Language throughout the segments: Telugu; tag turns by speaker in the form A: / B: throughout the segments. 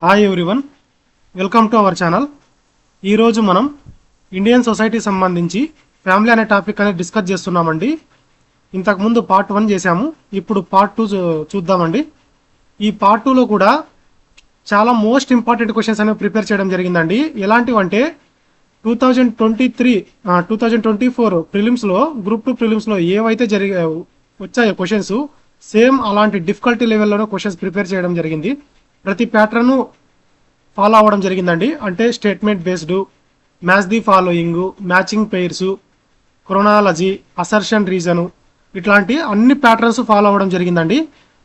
A: Hi everyone, welcome to our channel. ఈరోజు మనం ఇండియన్ సొసైటీ సంబంధించి ఫ్యామిలీ అనే టాపిక్ అనేది డిస్కస్ చేస్తున్నామండి. ఇంతకుముందు పార్ట్ 1 చేశాము, ఇప్పుడు పార్ట్ 2 చూద్దామండి. ఈ పార్ట్ 2లో కూడా చాలా మోస్ట్ ఇంపార్టెంట్ క్వశ్చన్స్ అనేవి ప్రిపేర్ చేయడం జరిగిందండి. ఎలాంటివంటే 2024 ప్రిలిమ్స్లో గ్రూప్ 2 ప్రిలిమ్స్లో ఏవైతే వచ్చాయో క్వశ్చన్స్ సేమ్ అలాంటి డిఫికల్టీ లెవెల్లోనే క్వశ్చన్స్ ప్రిపేర్ చేయడం జరిగింది. ప్రతి ప్యాటర్న్ ఫాలో అవ్వడం జరిగిందండి. అంటే statement based, match the following, matching pairs, chronology, assertion reason, ఇట్లాంటి అన్ని ప్యాటర్న్స్ ఫాలో అవ్వడం జరిగిందండి.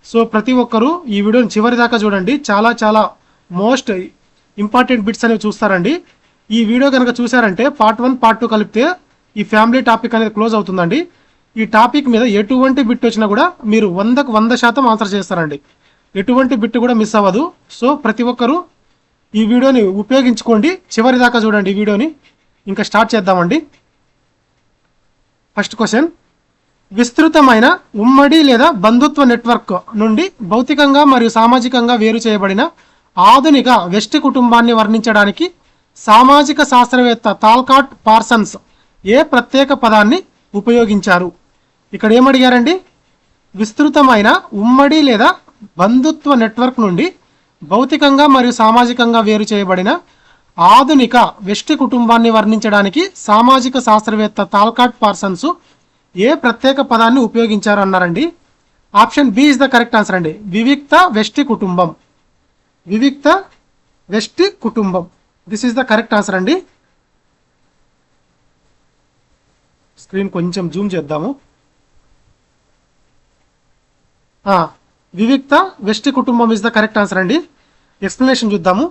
A: సో ప్రతి ఒక్కరూ ఈ వీడియోని చివరి దాకా చూడండి. చాలా చాలా మోస్ట్ ఇంపార్టెంట్ బిట్స్ అనేవి చూస్తారండి. ఈ వీడియో కనుక చూసారంటే పార్ట్ 1 పార్ట్ 2 కలిపితే ఈ ఫ్యామిలీ టాపిక్ అనేది క్లోజ్ అవుతుందండి. ఈ టాపిక్ మీద ఎటువంటి బిట్ వచ్చినా కూడా మీరు 100కు 100% ఆన్సర్ చేస్తారండి. ఎటువంటి బిట్ కూడా మిస్ అవ్వదు. సో ప్రతి ఒక్కరూ ఈ వీడియోని ఉపయోగించుకోండి, చివరి దాకా చూడండి ఈ వీడియోని. ఇంకా స్టార్ట్ చేద్దామండి. ఫస్ట్ క్వశ్చన్, విస్తృతమైన ఉమ్మడి లేదా బంధుత్వ నెట్వర్క్ నుండి భౌతికంగా మరియు సామాజికంగా వేరు చేయబడిన ఆధునిక వెస్ట్ కుటుంబాన్ని వర్ణించడానికి సామాజిక శాస్త్రవేత్త తాల్కాట్ పార్సన్స్ ఏ ప్రత్యేక పదాన్ని ఉపయోగించారు? ఇక్కడ ఏమడిగారండి? విస్తృతమైన ఉమ్మడి లేదా బంధుత్వ నెట్వర్క్ నుండి భౌతికంగా మరియు సామాజికంగా వేరు చేయబడిన ఆధునిక వెస్ట్ కుటుంబాన్ని వర్ణించడానికి సామాజిక శాస్త్రవేత్త తాల్కాట్ పార్సన్స్ ఏ ప్రత్యేక పదాన్ని ఉపయోగించారు అన్నారండి. Option B is the correct answer అండి. వివిక్త వెస్ట్ కుటుంబం. వివిక్త వెస్ట్ కుటుంబం, this is the correct answer అండి. స్క్రీన్ కొంచెం జూమ్ చేద్దాము. వివిక్త వెస్ట్ కుటుంబం ఇస్ ద కరెక్ట్ ఆన్సర్ అండి. ఎక్స్ప్లెనేషన్ చూద్దాము.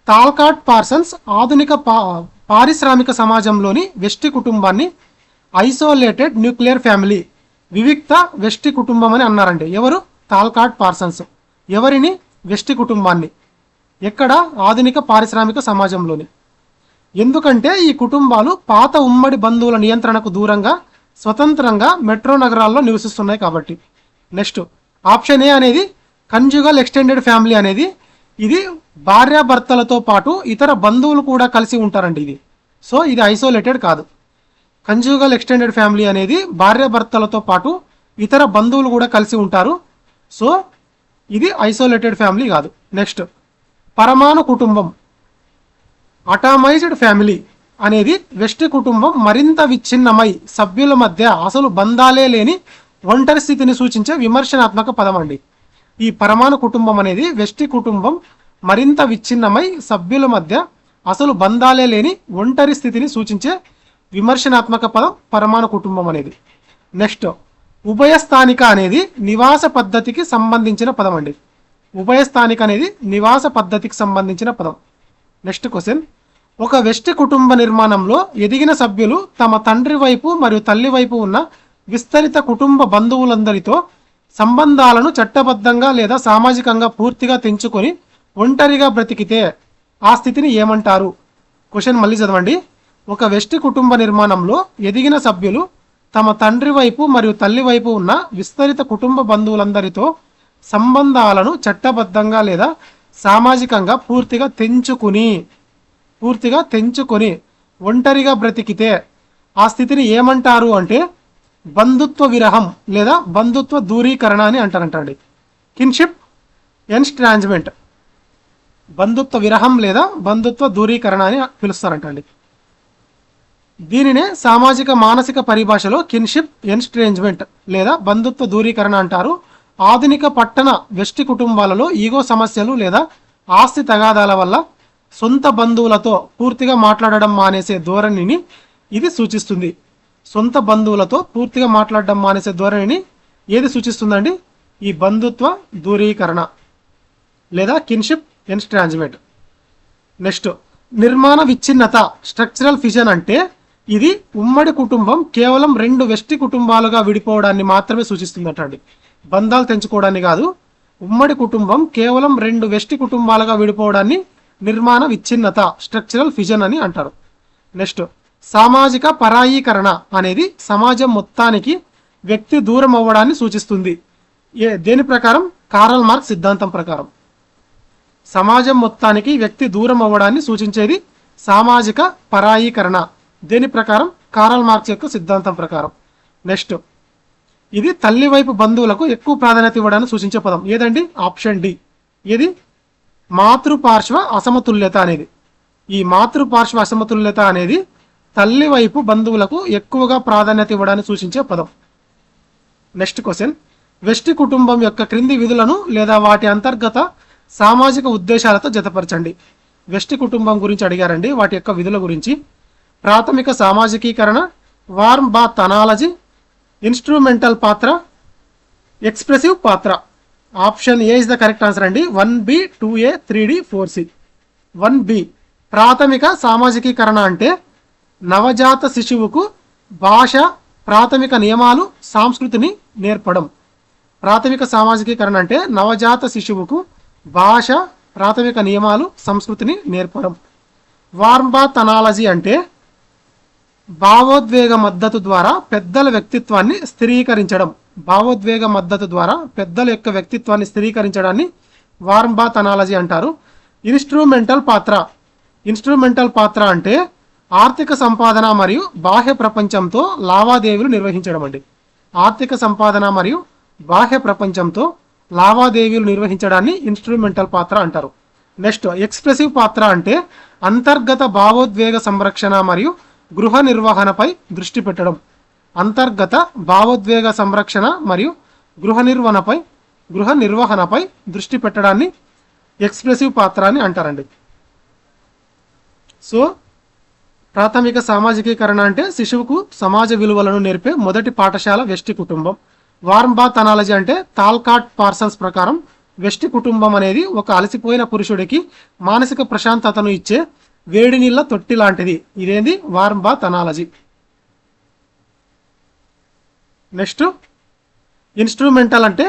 A: తాల్కాట్ పార్సన్స్ ఆధునిక పారిశ్రామిక సమాజంలోని వెస్ట్ కుటుంబాన్ని ఐసోలేటెడ్ న్యూక్లియర్ ఫ్యామిలీ, వివిక్త వెస్ట్ కుటుంబం అని అన్నారండి. ఎవరు? తాల్కాట్ పార్సన్స్. ఎవరిని? వెస్ట్ కుటుంబాన్ని. ఎక్కడ? ఆధునిక పారిశ్రామిక సమాజంలోని. ఎందుకంటే ఈ కుటుంబాలు పాత ఉమ్మడి బంధువుల నియంత్రణకు దూరంగా స్వతంత్రంగా మెట్రో నగరాల్లో నివసిస్తున్నాయి కాబట్టి. నెక్స్ట్ ఆప్షన్ ఏ అనేది కంజుగల్ ఎక్స్టెండెడ్ ఫ్యామిలీ అనేది ఇది భార్యాభర్తలతో పాటు ఇతర బంధువులు కూడా కలిసి ఉంటారండి ఇది. సో ఇది ఐసోలేటెడ్ కాదు. కంజుగల్ ఎక్స్టెండెడ్ ఫ్యామిలీ అనేది భార్యాభర్తలతో పాటు ఇతర బంధువులు కూడా కలిసి ఉంటారు. సో ఇది ఐసోలేటెడ్ ఫ్యామిలీ కాదు. నెక్స్ట్ పరమాణు కుటుంబం, అటామైజ్డ్ ఫ్యామిలీ అనేది వెస్ట్ కుటుంబం మరింత విచ్ఛిన్నమై సభ్యుల మధ్య అసలు బంధాలే లేని ఒంటరి స్థితిని సూచించే విమర్శనాత్మక పదం అండి. ఈ పరమాణు కుటుంబం అనేది వెస్ట్ కుటుంబం మరింత విచ్ఛిన్నమై సభ్యుల మధ్య అసలు బంధాలే లేని ఒంటరి స్థితిని సూచించే విమర్శనాత్మక పదం పరమాణు కుటుంబం అనేది. నెక్స్ట్ ఉభయస్థానిక అనేది నివాస పద్ధతికి సంబంధించిన పదం అండి. ఉభయస్థానిక అనేది నివాస పద్ధతికి సంబంధించిన పదం. నెక్స్ట్ క్వశ్చన్, ఒక వెస్ట్ కుటుంబ నిర్మాణంలో ఎదిగిన సభ్యులు తమ తండ్రి వైపు మరియు తల్లి వైపు ఉన్న విస్తరిత కుటుంబ బంధువులందరితో సంబంధాలను చట్టబద్ధంగా లేదా సామాజికంగా పూర్తిగా తెంచుకొని ఒంటరిగా బ్రతికితే ఆ స్థితిని ఏమంటారు? క్వశ్చన్ మళ్ళీ చదవండి. ఒక వెస్ట్ కుటుంబ నిర్మాణంలో ఎదిగిన సభ్యులు తమ తండ్రి వైపు మరియు తల్లి వైపు ఉన్న విస్తరిత కుటుంబ బంధువులందరితో సంబంధాలను చట్టబద్ధంగా లేదా సామాజికంగా పూర్తిగా తెంచుకొని ఒంటరిగా బ్రతికితే ఆ స్థితిని ఏమంటారు అంటే బంధుత్వ విరహం లేదా బంధుత్వ దూరీకరణ అని అంటారంటండి. కిన్షిప్ ఎన్స్ట్రాంజ్మెంట్, బంధుత్వ విరహం లేదా బంధుత్వ దూరీకరణ అని పిలుస్తారంటండి. దీనినే సామాజిక మానసిక పరిభాషలో కిన్షిప్ ఎన్స్ట్రేంజ్మెంట్ లేదా బంధుత్వ దూరీకరణ అంటారు. ఆధునిక పట్టణ వెస్ట్ కుటుంబాలలో ఈగో సమస్యలు లేదా ఆస్తి తగాదాల వల్ల సొంత బంధువులతో పూర్తిగా మాట్లాడడం మానేసే ధోరణిని ఇది సూచిస్తుంది. సొంత బంధువులతో పూర్తిగా మాట్లాడడం మానేసే ధోరణిని ఏది సూచిస్తుందండి? ఈ బంధుత్వ దూరీకరణ లేదా కిన్షిప్ ఎన్స్ట్రాంజ్మెంట్. నెక్స్ట్ నిర్మాణ విచ్ఛిన్నత, స్ట్రక్చరల్ ఫిజన్ అంటే ఇది ఉమ్మడి కుటుంబం కేవలం 2 వెస్ట్ కుటుంబాలుగా విడిపోవడాన్ని మాత్రమే సూచిస్తుందటండి. బంధాలు తెంచుకోవడాన్ని కాదు. ఉమ్మడి కుటుంబం కేవలం 2 వెస్ట్ కుటుంబాలుగా విడిపోవడాన్ని నిర్మాణ విచ్ఛిన్నత, స్ట్రక్చరల్ ఫిజన్ అని అంటారు. నెక్స్ట్ సామాజిక పరాయీకరణ అనేది సమాజం మొత్తానికి వ్యక్తి దూరం అవ్వడాన్ని సూచిస్తుంది. దేని ప్రకారం? కారల్ మార్క్స్ సిద్ధాంతం ప్రకారం. సమాజం మొత్తానికి వ్యక్తి దూరం అవ్వడాన్ని సూచించేది సామాజిక పరాయీకరణ. దేని ప్రకారం? కారల్ మార్క్స్ యొక్క సిద్ధాంతం ప్రకారం. నెక్స్ట్, ఇది తల్లి వైపు బంధువులకు ఎక్కువ ప్రాధాన్యత ఇవ్వడాన్ని సూచించే పదం ఏదండి? Option D. ఇది మాతృపార్శ్వ అసమతుల్యత అనేది. ఈ మాతృపార్శ్వ అసమతుల్యత అనేది తల్లి వైపు బంధువులకు ఎక్కువగా ప్రాధాన్యత ఇవ్వడాన్ని సూచించే పదం. నెక్స్ట్ క్వశ్చన్, వెష్టి కుటుంబం యొక్క క్రింది విధులను లేదా వాటి అంతర్గత సామాజిక ఉద్దేశాలతో జతపరచండి. వెష్టి కుటుంబం గురించి అడిగారండి, వాటి యొక్క విధుల గురించి. ప్రాథమిక సామాజికీకరణ, వార్మ్ బాత్ అనాలజీ, ఇన్స్ట్రుమెంటల్ పాత్ర, ఎక్స్ప్రెసివ్ పాత్ర. Option A is the correct answer అండి. 1B, 2A, 3D, 4C. 1B, ప్రాథమిక సామాజికీకరణ అంటే నవజాత శిశువుకు భాష, ప్రాథమిక నియమాలు, సంస్కృతిని నేర్పడం. ప్రాథమిక సామాజికీకరణ అంటే నవజాత శిశువుకు భాష, ప్రాథమిక నియమాలు, సంస్కృతిని నేర్పడం. వార్మ్ బాత్ అనాలజీ అంటే భావోద్వేగ మద్దతు ద్వారా పెద్దల వ్యక్తిత్వాన్ని స్థిరీకరించడం. భావోద్వేగ మద్దతు ద్వారా పెద్దల యొక్క వ్యక్తిత్వాన్ని స్థిరీకరించడాన్ని వార్మ్ బాత్ అనాలజీ అంటారు. ఇన్స్ట్రుమెంటల్ పాత్ర. ఇన్స్ట్రుమెంటల్ పాత్ర అంటే ఆర్థిక సంపాదన మరియు బాహ్య ప్రపంచంతో లావాదేవీలు నిర్వహించడం అండి. ఆర్థిక సంపాదన మరియు బాహ్య ప్రపంచంతో లావాదేవీలు నిర్వహించడాన్ని ఇన్స్ట్రుమెంటల్ పాత్ర అంటారు. నెక్స్ట్, ఎక్స్ప్రెసివ్ పాత్ర అంటే అంతర్గత భావోద్వేగ సంరక్షణ మరియు గృహ నిర్వహణపై దృష్టి పెట్టడం. అంతర్గత భావోద్వేగ సంరక్షణ మరియు గృహ నిర్వహణపై దృష్టి పెట్టడాన్ని ఎక్స్ప్రెసివ్ పాత్ర అని అంటారండి. సో ప్రాథమిక సామాజికీకరణ అంటే శిశువుకు సమాజ విలువలను నేర్పే మొదటి పాఠశాల వెష్టి కుటుంబం. వార్మ్ బాత్ అనాలజీ అంటే తాల్కాట్ పార్సన్స్ ప్రకారం వెష్టి కుటుంబం అనేది ఒక అలసిపోయిన పురుషుడికి మానసిక ప్రశాంతతను ఇచ్చే వేడి నీళ్ళ తొట్టి లాంటిది. ఇదేంది? Warm bath analogy. Next, instrumental అంటే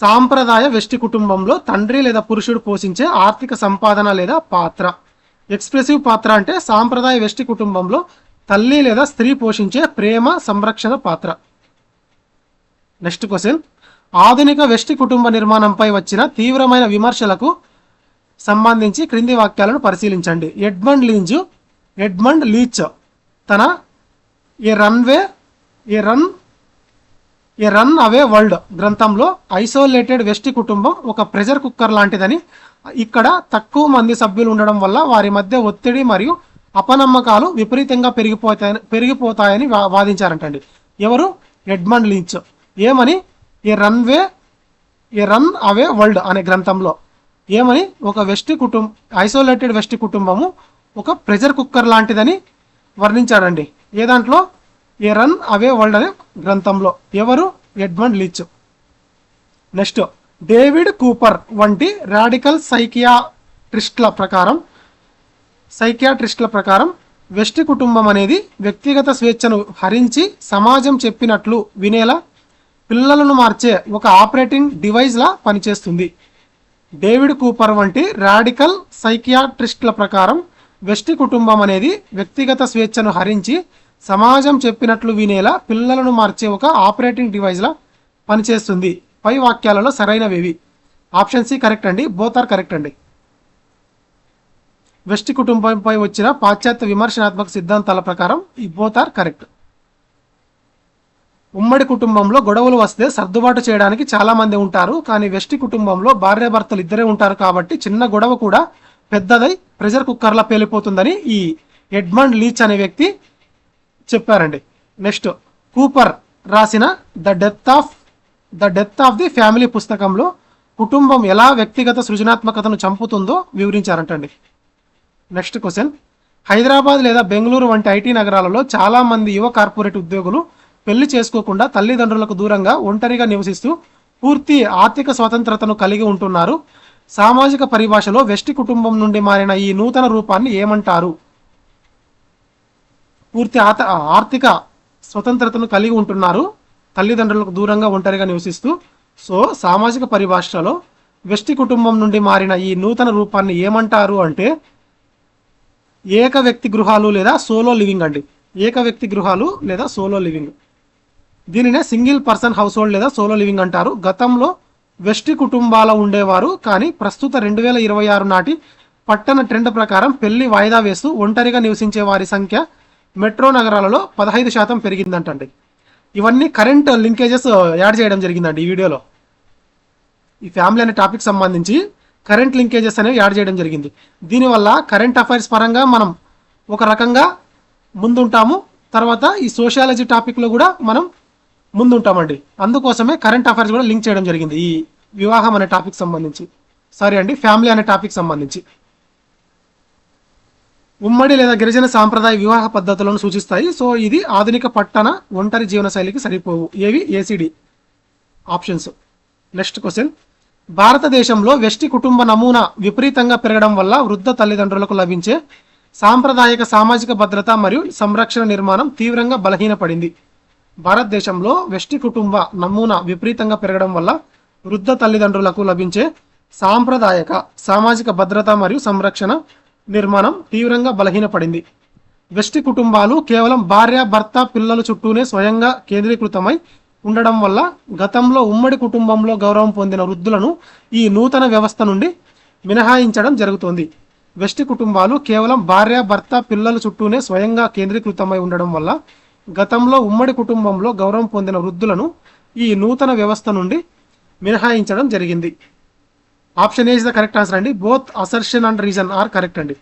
A: సాంప్రదాయ వెష్టి కుటుంబంలో తండ్రి లేదా పురుషుడు పోషించే ఆర్థిక సంపాదన లేదా పాత్ర. ఎక్స్ప్రెసివ్ పాత్ర అంటే సాంప్రదాయ వెష్టి కుటుంబంలో తల్లి లేదా స్త్రీ పోషించే ప్రేమ, సంరక్షణ పాత్ర. నెక్స్ట్ క్వశ్చన్, ఆధునిక వెష్టి కుటుంబ నిర్మాణంపై వచ్చిన తీవ్రమైన విమర్శలకు సంబంధించి క్రింది వాక్యాలను పరిశీలించండి. ఎడ్మండ్ లీచ్ తన ఏ రన్ అవే వరల్డ్ గ్రంథంలో ఐసోలేటెడ్ వెష్టి కుటుంబం ఒక ప్రెషర్ కుక్కర్ లాంటిదని, ఇక్కడ తక్కువ మంది సభ్యులు ఉండడం వల్ల వారి మధ్య ఒత్తిడి మరియు అపనమ్మకాలు విపరీతంగా పెరిగిపోతాయని వాదించారంటండి. ఎవరు? Edmund Leach. ఏమని? ఏ రన్ అవే వరల్డ్ అనే గ్రంథంలో ఏమని? ఒక ఐసోలేటెడ్ వెష్టి కుటుంబము ఒక ప్రెషర్ కుక్కర్ లాంటిదని వర్ణించాడండి. ఏ దాంట్లో? ఏ రన్ అవే వరల్డ్ అనే గ్రంథంలో. ఎవరు? Edmund Leach. Next, David Cooper వంటి రాడికల్ సైకియాట్రిస్ట్ల ప్రకారం వెష్టి కుటుంబం అనేది వ్యక్తిగత స్వేచ్ఛను హరించి సమాజం చెప్పినట్లు వినేలా పిల్లలను మార్చే ఒక ఆపరేటింగ్ డివైస్లా పనిచేస్తుంది. డేవిడ్ కూపర్ వంటి రాడికల్ సైకియాట్రిస్ట్ల ప్రకారం వెష్టి కుటుంబం అనేది వ్యక్తిగత స్వేచ్ఛను హరించి సమాజం చెప్పినట్లు వినేలా పిల్లలను మార్చే ఒక ఆపరేటింగ్ డివైస్లా పనిచేస్తుంది. పై వాక్యాలలో సరైనవేవి? ఆప్షన్ సి కరెక్ట్ అండి. బోత్ ఆర్ కరెక్ట్ అండి. వెష్టి కుటుంబంపై వచ్చిన పాశ్చాత్య విమర్శనాత్మక సిద్ధాంతాల ప్రకారం ఈ బోత్ ఆర్ కరెక్ట్. ఉమ్మడి కుటుంబంలో గొడవలు వస్తే సర్దుబాటు చేయడానికి చాలా మంది ఉంటారు, కానీ వెష్టి కుటుంబంలో భార్యాభర్తలు ఇద్దరే ఉంటారు కాబట్టి చిన్న గొడవ కూడా పెద్దదై ప్రెషర్ కుక్కర్లా పేలిపోతుందని ఈ ఎడ్మండ్ లీచ్ అనే వ్యక్తి చెప్పారండి. నెక్స్ట్, కూపర్ రాసిన the death of the family పుస్తకంలో కుటుంబం ఎలా వ్యక్తిగత సృజనాత్మకతను చంపుతుందో వివరించారంటండి. నెక్స్ట్ క్వశ్చన్, హైదరాబాద్ లేదా బెంగళూరు వంటి ఐటీ నగరాలలో చాలా మంది యువ కార్పొరేట్ ఉద్యోగులు పెళ్లి చేసుకోకుండా తల్లిదండ్రులకు దూరంగా ఒంటరిగా నివసిస్తూ పూర్తి ఆర్థిక స్వతంత్రతను కలిగి ఉంటున్నారు. సామాజిక పరిభాషలో వెష్టి కుటుంబం నుండి మారిన ఈ నూతన రూపాన్ని ఏమంటారు? పూర్తి ఆర్థిక స్వతంత్రతను కలిగి ఉంటున్నారు, తల్లిదండ్రులకు దూరంగా ఒంటరిగా నివసిస్తూ. సో సామాజిక పరిభాషలో వెష్టి కుటుంబం నుండి మారిన ఈ నూతన రూపాన్ని ఏమంటారు అంటే ఏక వ్యక్తి గృహాలు లేదా సోలో లివింగ్ అండి. ఏక వ్యక్తి గృహాలు లేదా సోలో లివింగ్. దీనినే సింగిల్ పర్సన్ హౌస్ హోల్డ్ లేదా సోలో లివింగ్ అంటారు. గతంలో వెస్టి కుటుంబాల ఉండేవారు, కానీ ప్రస్తుత 2026 నాటి పట్టణ ట్రెండ్ ప్రకారం పెళ్లి వాయిదా వేస్తూ ఒంటరిగా నివసించే వారి సంఖ్య మెట్రో నగరాలలో 15% పెరిగిందంటండి. ఇవన్నీ కరెంట్ లింకేజెస్ యాడ్ చేయడం జరిగిందండి ఈ వీడియోలో. ఈ ఫ్యామిలీ అనే టాపిక్ సంబంధించి కరెంట్ లింకేజెస్ అనేవి యాడ్ చేయడం జరిగింది. దీనివల్ల కరెంట్ అఫైర్స్ పరంగా మనం ఒక రకంగా ముందుంటాము, తర్వాత ఈ సోషియాలజీ టాపిక్లో కూడా మనం ముందుంటామండి. అందుకోసమే కరెంట్ అఫైర్స్ కూడా లింక్ చేయడం జరిగింది ఈ వివాహం అనే టాపిక్ సంబంధించి, ఫ్యామిలీ అనే టాపిక్ సంబంధించి. ఉమ్మడి లేదా గిరిజన సాంప్రదాయ వివాహ పద్ధతులను సూచిస్తాయి. సో ఇది ఆధునిక పట్టణ ఒంటరి జీవన శైలికి సరిపోవు. ఏవి? ACD options. నెక్స్ట్ క్వశ్చన్, భారతదేశంలో వెస్టి కుటుంబ నమూనా విపరీతంగా పెరగడం వల్ల వృద్ధ తల్లిదండ్రులకు లభించే సాంప్రదాయక సామాజిక భద్రత మరియు సంరక్షణ నిర్మాణం తీవ్రంగా బలహీనపడింది. భారతదేశంలో వెస్టి కుటుంబ నమూనా విపరీతంగా పెరగడం వల్ల వృద్ధ తల్లిదండ్రులకు లభించే సాంప్రదాయక సామాజిక భద్రత మరియు సంరక్షణ నిర్మాణం తీవ్రంగా బలహీనపడింది. వెస్టి కుటుంబాలు కేవలం భార్య, భర్త, పిల్లల చుట్టూనే స్వయంగా కేంద్రీకృతమై ఉండడం వల్ల గతంలో ఉమ్మడి కుటుంబంలో గౌరవం పొందిన వృద్ధులను ఈ నూతన వ్యవస్థ నుండి మినహాయించడం జరుగుతోంది. వెస్టి కుటుంబాలు కేవలం భార్య, భర్త, పిల్లల చుట్టూనే స్వయంగా కేంద్రీకృతమై ఉండడం వల్ల గతంలో ఉమ్మడి కుటుంబంలో గౌరవం పొందిన వృద్ధులను ఈ నూతన వ్యవస్థ నుండి మినహాయించడం జరిగింది. Option A is the correct answer అండి. Both assertion and reason are correct అండి.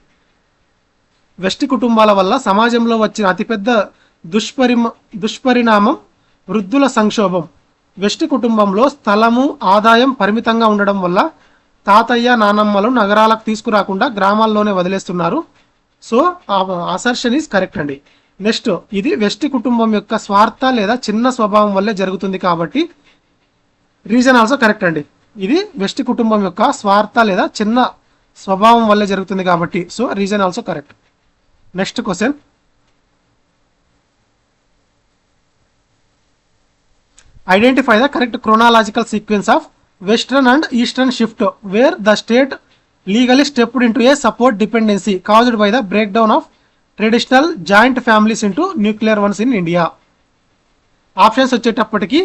A: వెస్టి కుటుంబాల వల్ల సమాజంలో వచ్చిన అతిపెద్ద దుష్పరిణామం వృద్ధుల సంక్షోభం. వెస్టి కుటుంబంలో స్థలము, ఆదాయం పరిమితంగా ఉండడం వల్ల తాతయ్య, నానమ్మలు నగరాలకు తీసుకురాకుండా గ్రామాల్లోనే వదిలేస్తున్నారు. సో అసర్షన్ ఈజ్ కరెక్ట్ అండి. నెక్స్ట్, ఇది వెస్టి కుటుంబం యొక్క స్వార్థ లేదా చిన్న స్వభావం వల్లే జరుగుతుంది కాబట్టి రీజన్ ఆల్సో కరెక్ట్ అండి. ఇది వెస్టి కుటుంబం యొక్క స్వార్థ లేదా చిన్న స్వభావం వల్లే జరుగుతుంది కాబట్టి so reason also correct. Next question, identify the correct chronological sequence of western and eastern shift where the state legally stepped into a support dependency caused by the break down of traditional joint families into nuclear ones in India. Options వచ్చేటప్పటికి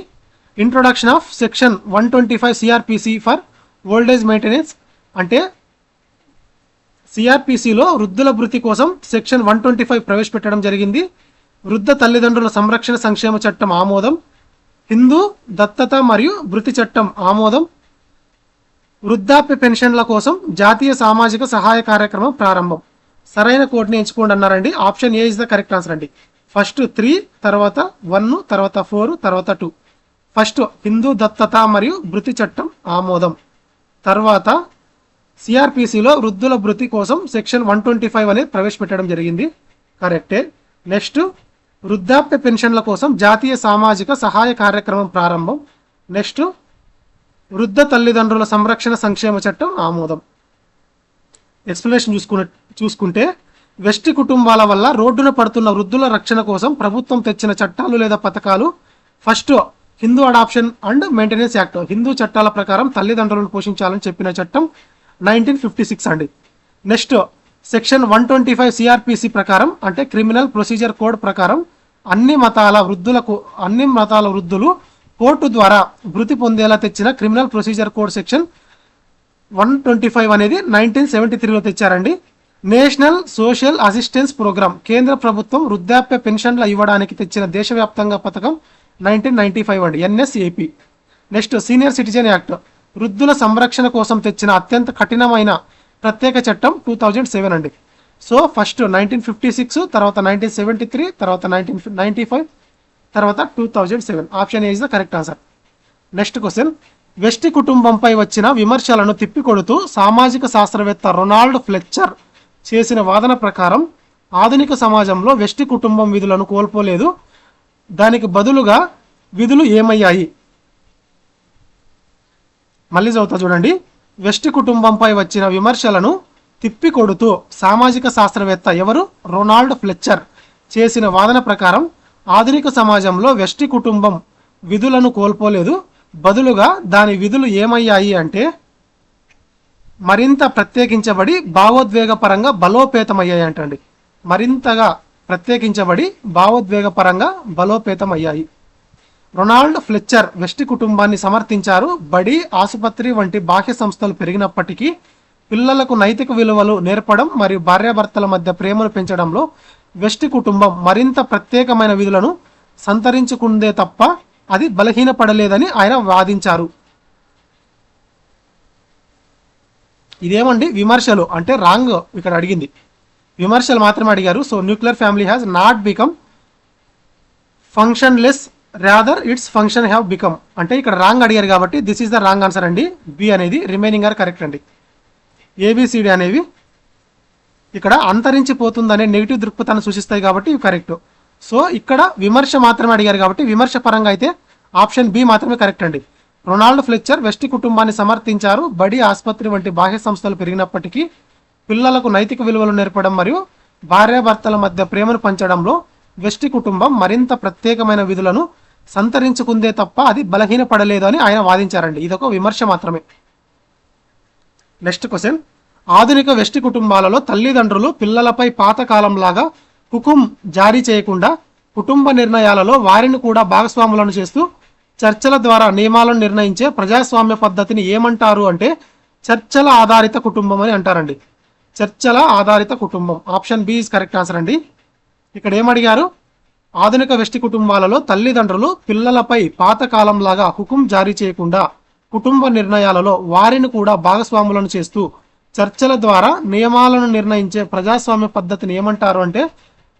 A: introduction of section 125 CrPC for old age maintenance, అంటే సిఆర్పిసిలో వృద్ధుల భృతి కోసం సెక్షన్ 125 ప్రవేశపెట్టడం జరిగింది. వృద్ధ తల్లిదండ్రుల సంరక్షణ సంక్షేమ చట్టం ఆమోదం, హిందూ దత్తత మరియు భృతి చట్టం ఆమోదం, వృద్ధాప్య పెన్షన్ల కోసం జాతీయ సామాజిక సహాయ కార్యక్రమం ప్రారంభం. సరైన కోడ్ని ఎంచుకోండి అన్నారండి. Option A is the correct answer అండి. ఫస్ట్ 3, తర్వాత 1, తర్వాత 4, తర్వాత 2. ఫస్ట్ హిందూ దత్తత మరియు భృతి చట్టం ఆమోదం, తర్వాత సిఆర్పిసిలో వృద్ధుల భృతి కోసం సెక్షన్ 125 అనేది ప్రవేశపెట్టడం జరిగింది, కరెక్టే. నెక్స్ట్ వృద్ధాప్య పెన్షన్ల కోసం జాతీయ సామాజిక సహాయ కార్యక్రమం ప్రారంభం. నెక్స్ట్ వృద్ధ తల్లిదండ్రుల సంరక్షణ సంక్షేమ చట్టం ఆమోదం. ఎక్స్ప్లెనేషన్ చూసుకుంటే వెస్టి కుటుంబాల వల్ల రోడ్డున పడుతున్న వృద్ధుల రక్షణ కోసం ప్రభుత్వం తెచ్చిన చట్టాలు లేదా పథకాలు. First Hindu adoption and maintenance act, Hindu చట్టాల ప్రకారం తల్లిదండ్రులను పోషించాలని చెప్పిన చట్టం 1956 అండి. నెక్స్ట్ సెక్షన్ 125 సిఆర్పిసి ప్రకారం, అంటే క్రిమినల్ ప్రొసీజర్ కోడ్ ప్రకారం అన్ని మతాల వృద్ధులు కోర్టు ద్వారా భృతి పొందేలా తెచ్చిన క్రిమినల్ ప్రొసీజర్ కోడ్ సెక్షన్ 125 అనేది 1973లో తెచ్చారండి. నేషనల్ సోషల్ అసిస్టెన్స్ ప్రోగ్రామ్, కేంద్ర ప్రభుత్వం వృద్ధాప్య పెన్షన్లు ఇవ్వడానికి తెచ్చిన దేశవ్యాప్తంగా పథకం 1995 అండి, NSAP. Next senior citizen act, వృద్ధుల సంరక్షణ కోసం తెచ్చిన అత్యంత కఠినమైన ప్రత్యేక చట్టం 2007 అండి. సో ఫస్ట్ 1956, తర్వాత 1973, తర్వాత 1995, తర్వాత 2007. Option A is the correct answer. Next question, వెస్టి కుటుంబంపై వచ్చిన విమర్శలను తిప్పికొడుతూ సామాజిక శాస్త్రవేత్త రొనాల్డ్ ఫ్లెచ్చర్ చేసిన వాదన ప్రకారం ఆధునిక సమాజంలో వెస్టి కుటుంబం విధులను కోల్పోలేదు, దానికి బదులుగా విధులు ఏమయ్యాయి? మళ్ళీ చదువుతా చూడండి. వెస్టి కుటుంబంపై వచ్చిన విమర్శలను తిప్పికొడుతూ సామాజిక శాస్త్రవేత్త ఎవరు? రొనాల్డ్ ఫ్లెచ్చర్ చేసిన వాదన ప్రకారం ఆధునిక సమాజంలో వెస్టి కుటుంబం విధులను కోల్పోలేదు, బదులుగా దాని విధులు ఏమయ్యాయి అంటే మరింత ప్రత్యేకించబడి భావోద్వేగపరంగా బలోపేతమయ్యాయి అంటండి. మరింతగా ప్రత్యేకించబడి భావోద్వేగపరంగా బలోపేతమయ్యాయి. రొనాల్డ్ ఫ్లెచర్ వెస్టి కుటుంబాన్ని సమర్థించారు. బడి, ఆసుపత్రి వంటి బాహ్య సంస్థలు పెరిగినప్పటికీ పిల్లలకు నైతిక విలువలు నేర్పడం మరియు భార్యాభర్తల మధ్య ప్రేమను పెంచడంలో వెస్టి కుటుంబం మరింత ప్రత్యేకమైన విధులను సంతరించుకుందే తప్ప అది బలహీనపడలేదని ఆయన వాదించారు. ఇదేమండి విమర్శలు అంటే రాంగ్ ఇక్కడ అడిగింది, విమర్శలు మాత్రమే అడిగారు. So nuclear family has not become functionless, rather its function have become అంటే ఇక్కడ రాంగ్ అడిగారు కాబట్టి this is the wrong answer అండి. బి అనేది రిమైనింగ్ ఆర్ కరెక్ట్ అండి. ఏబిసిడి అనేవి ఇక్కడ అంతరించిపోతుందనే నెగిటివ్ దృక్పథాన్ని సూచిస్తాయి కాబట్టి ఇవి కరెక్ట్. సో ఇక్కడ విమర్శ మాత్రమే అడిగారు కాబట్టి విమర్శ పరంగా అయితే ఆప్షన్ బి మాత్రమే కరెక్ట్ అండి. రొనాల్డ్ ఫ్లెచర్ వెస్టి కుటుంబాన్ని సమర్థించారు. బడి, ఆసుపత్రి వంటి బాహ్య సంస్థలు పెరిగినప్పటికీ పిల్లలకు నైతిక విలువలు నేర్పడం మరియు భార్యాభర్తల మధ్య ప్రేమను పంచడంలో వెస్టి కుటుంబం మరింత ప్రత్యేకమైన విధులను సంతరించుకుందే తప్ప అది బలహీనపడలేదు అని ఆయన వాదించారండి. ఇదొక విమర్శ మాత్రమే. నెక్స్ట్ క్వశ్చన్, ఆధునిక వెస్టి కుటుంబాలలో తల్లిదండ్రులు పిల్లలపై పాతకాలంలాగా హుకుం జారీ చేయకుండా కుటుంబ నిర్ణయాలలో వారిని కూడా భాగస్వాములను చేస్తూ చర్చల ద్వారా నియమాలను నిర్ణయించే ప్రజాస్వామ్య పద్ధతిని ఏమంటారు అంటే చర్చల ఆధారిత కుటుంబం అని అంటారండి. చర్చల ఆధారిత కుటుంబం. Option B is correct answer అండి. ఇక్కడ ఏమడిగారు, ఆధునిక వెస్టి కుటుంబాలలో తల్లిదండ్రులు పిల్లలపై పాతకాలంలాగా హుకుం జారీ చేయకుండా కుటుంబ నిర్ణయాలలో వారిని కూడా భాగస్వాములను చేస్తూ చర్చల ద్వారా నియమాలను నిర్ణయించే ప్రజాస్వామ్య పద్ధతిని ఏమంటారు అంటే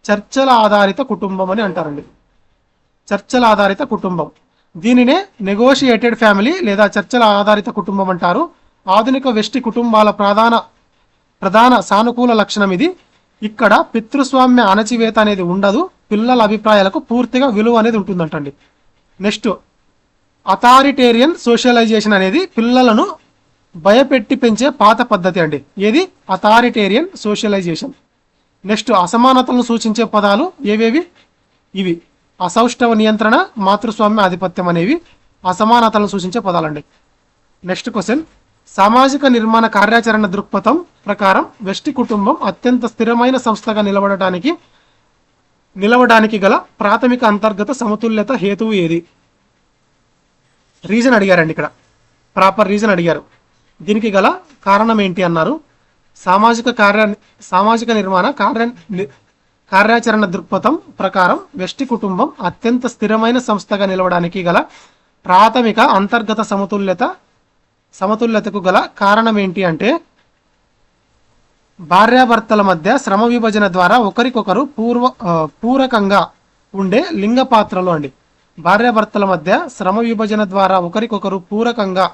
A: చర్చల ఆధారిత కుటుంబం అని అంటారండి. చర్చల ఆధారిత కుటుంబం. దీనినే నెగోషియేటెడ్ ఫ్యామిలీ లేదా చర్చల ఆధారిత కుటుంబం అంటారు. ఆధునిక వెస్టి కుటుంబాల ప్రధాన సానుకూల లక్షణం ఇది. ఇక్కడ పితృస్వామ్య అణచివేత అనేది ఉండదు. పిల్లల అభిప్రాయాలకు పూర్తిగా విలువ అనేది ఉంటుందంటండి. నెక్స్ట్, అథారిటేరియన్ సోషలైజేషన్ అనేది పిల్లలను భయపెట్టి పెంచే పాత పద్ధతి అండి. ఏది? Authoritarian socialisation. నెక్స్ట్, అసమానతలను సూచించే పదాలు ఏవేవి? ఇవి అసౌష్ఠవ నియంత్రణ, మాతృస్వామ్య ఆధిపత్యం అనేవి అసమానతలను సూచించే పదాలండి. నెక్స్ట్ క్వశ్చన్, సామాజిక నిర్మాణ కార్యాచరణ దృక్పథం ప్రకారం వెస్టి కుటుంబం అత్యంత స్థిరమైన సంస్థగా నిలవడానికి గల ప్రాథమిక అంతర్గత సమతుల్యత హేతువు ఏది? రీజన్ అడిగారండి. ఇక్కడ ప్రాపర్ రీజన్ అడిగారు. దీనికి గల కారణం ఏంటి అన్నారు. సామాజిక నిర్మాణ కార్యాచరణ దృక్పథం ప్రకారం వెస్టి కుటుంబం అత్యంత స్థిరమైన సంస్థగా నిలవడానికి గల ప్రాథమిక అంతర్గత సమతుల్యతకు గల కారణం ఏంటి అంటే భార్యాభర్తల మధ్య శ్రమ విభజన ద్వారా ఒకరికొకరు పూరకంగా ఉండే లింగ పాత్రలు అండి. భార్యాభర్తల మధ్య శ్రమ విభజన ద్వారా ఒకరికొకరు పూరకంగా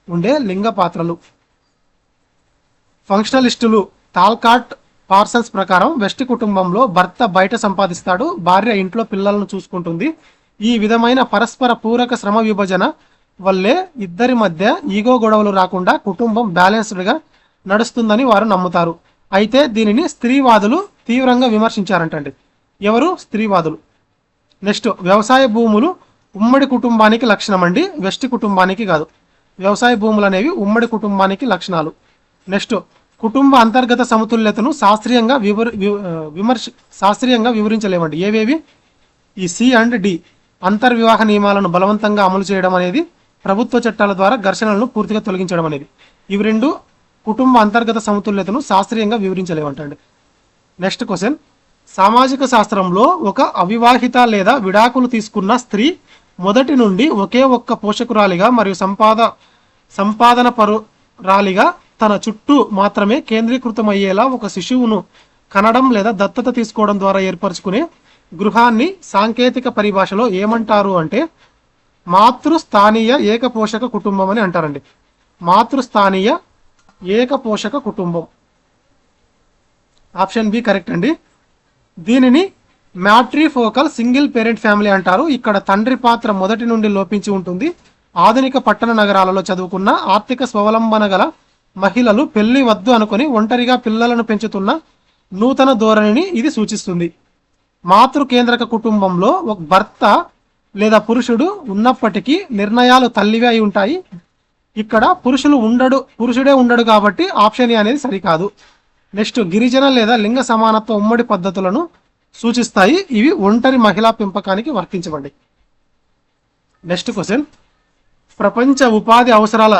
A: ఉండే లింగ పాత్రలు. ఫంక్షనలిస్టులు తాల్కాట్ పార్సన్స్ ప్రకారం వెస్టి కుటుంబంలో భర్త బయట సంపాదిస్తాడు, భార్య ఇంట్లో పిల్లలను చూసుకుంటుంది. ఈ విధమైన పరస్పర పూరక శ్రమ విభజన వల్లే ఇద్దరి మధ్య ఈగో గొడవలు రాకుండా కుటుంబం బ్యాలెన్స్డ్గా నడుస్తుందని వారు నమ్ముతారు. అయితే దీనిని స్త్రీవాదులు తీవ్రంగా విమర్శించారంటండి. ఎవరు? స్త్రీవాదులు. నెక్స్ట్, వ్యవసాయ భూములు ఉమ్మడి కుటుంబానికి లక్షణం అండి, వెస్టి కుటుంబానికి కాదు. వ్యవసాయ భూములు అనేవి ఉమ్మడి కుటుంబానికి లక్షణాలు. నెక్స్ట్, కుటుంబ అంతర్గత సమతుల్యతను శాస్త్రీయంగా వివరించలేమండి. ఏవేవి? ఈ సి అండ్ డి. అంతర్వివాహ నియమాలను బలవంతంగా అమలు చేయడం అనేది, ప్రభుత్వ చట్టాల ద్వారా ఘర్షణలను పూర్తిగా తొలగించడం అనేది. ఇవి రెండు కుటుంబ అంతర్గత సమతుల్యతను శాస్త్రీయంగా వివరించలేమంటండి. నెక్స్ట్ క్వశ్చన్, సామాజిక శాస్త్రంలో ఒక అవివాహిత లేదా విడాకులు తీసుకున్న స్త్రీ మొదటి నుండి ఒకే ఒక్క పోషకురాలిగా మరియు సంపాదన పరురాలిగా తన చుట్టూ మాత్రమే కేంద్రీకృతమయ్యేలా ఒక శిశువును కనడం లేదా దత్తత తీసుకోవడం ద్వారా ఏర్పరచుకునే గృహాన్ని సాంకేతిక పరిభాషలో ఏమంటారు అంటే మాతృస్థానీయ ఏకపోషక కుటుంబం అని అంటారండి. మాతృస్థానీయ ఏకపోషక కుటుంబం. ఆప్షన్ బి కరెక్ట్ అండి. దీనిని మ్యాట్రిఫోకల్ సింగిల్ పేరెంట్ ఫ్యామిలీ అంటారు. ఇక్కడ తండ్రి పాత్ర మొదటి నుండి లోపించి ఉంటుంది. ఆధునిక పట్టణ నగరాలలో చదువుకున్న ఆర్థిక స్వావలంబన గల మహిళలు పెళ్లి వద్దు అనుకుని ఒంటరిగా పిల్లలను పెంచుతున్న నూతన ధోరణిని ఇది సూచిస్తుంది. మాతృ కేంద్రక కుటుంబంలో ఒక భర్త లేదా పురుషుడు ఉన్నప్పటికీ నిర్ణయాలు తల్లివే అయి ఉంటాయి. ఇక్కడ పురుషుడే ఉండడు కాబట్టి ఆప్షన్ ఏ అనేది సరికాదు. నెక్స్ట్, గిరిజన లేదా లింగ సమానత్వ ఉమ్మడి పద్ధతులను సూచిస్తాయి. ఇవి ఒంటరి మహిళా పెంపకానికి వర్తించబడి. నెక్స్ట్ క్వశ్చన్, ప్రపంచ ఉపాధి అవసరాల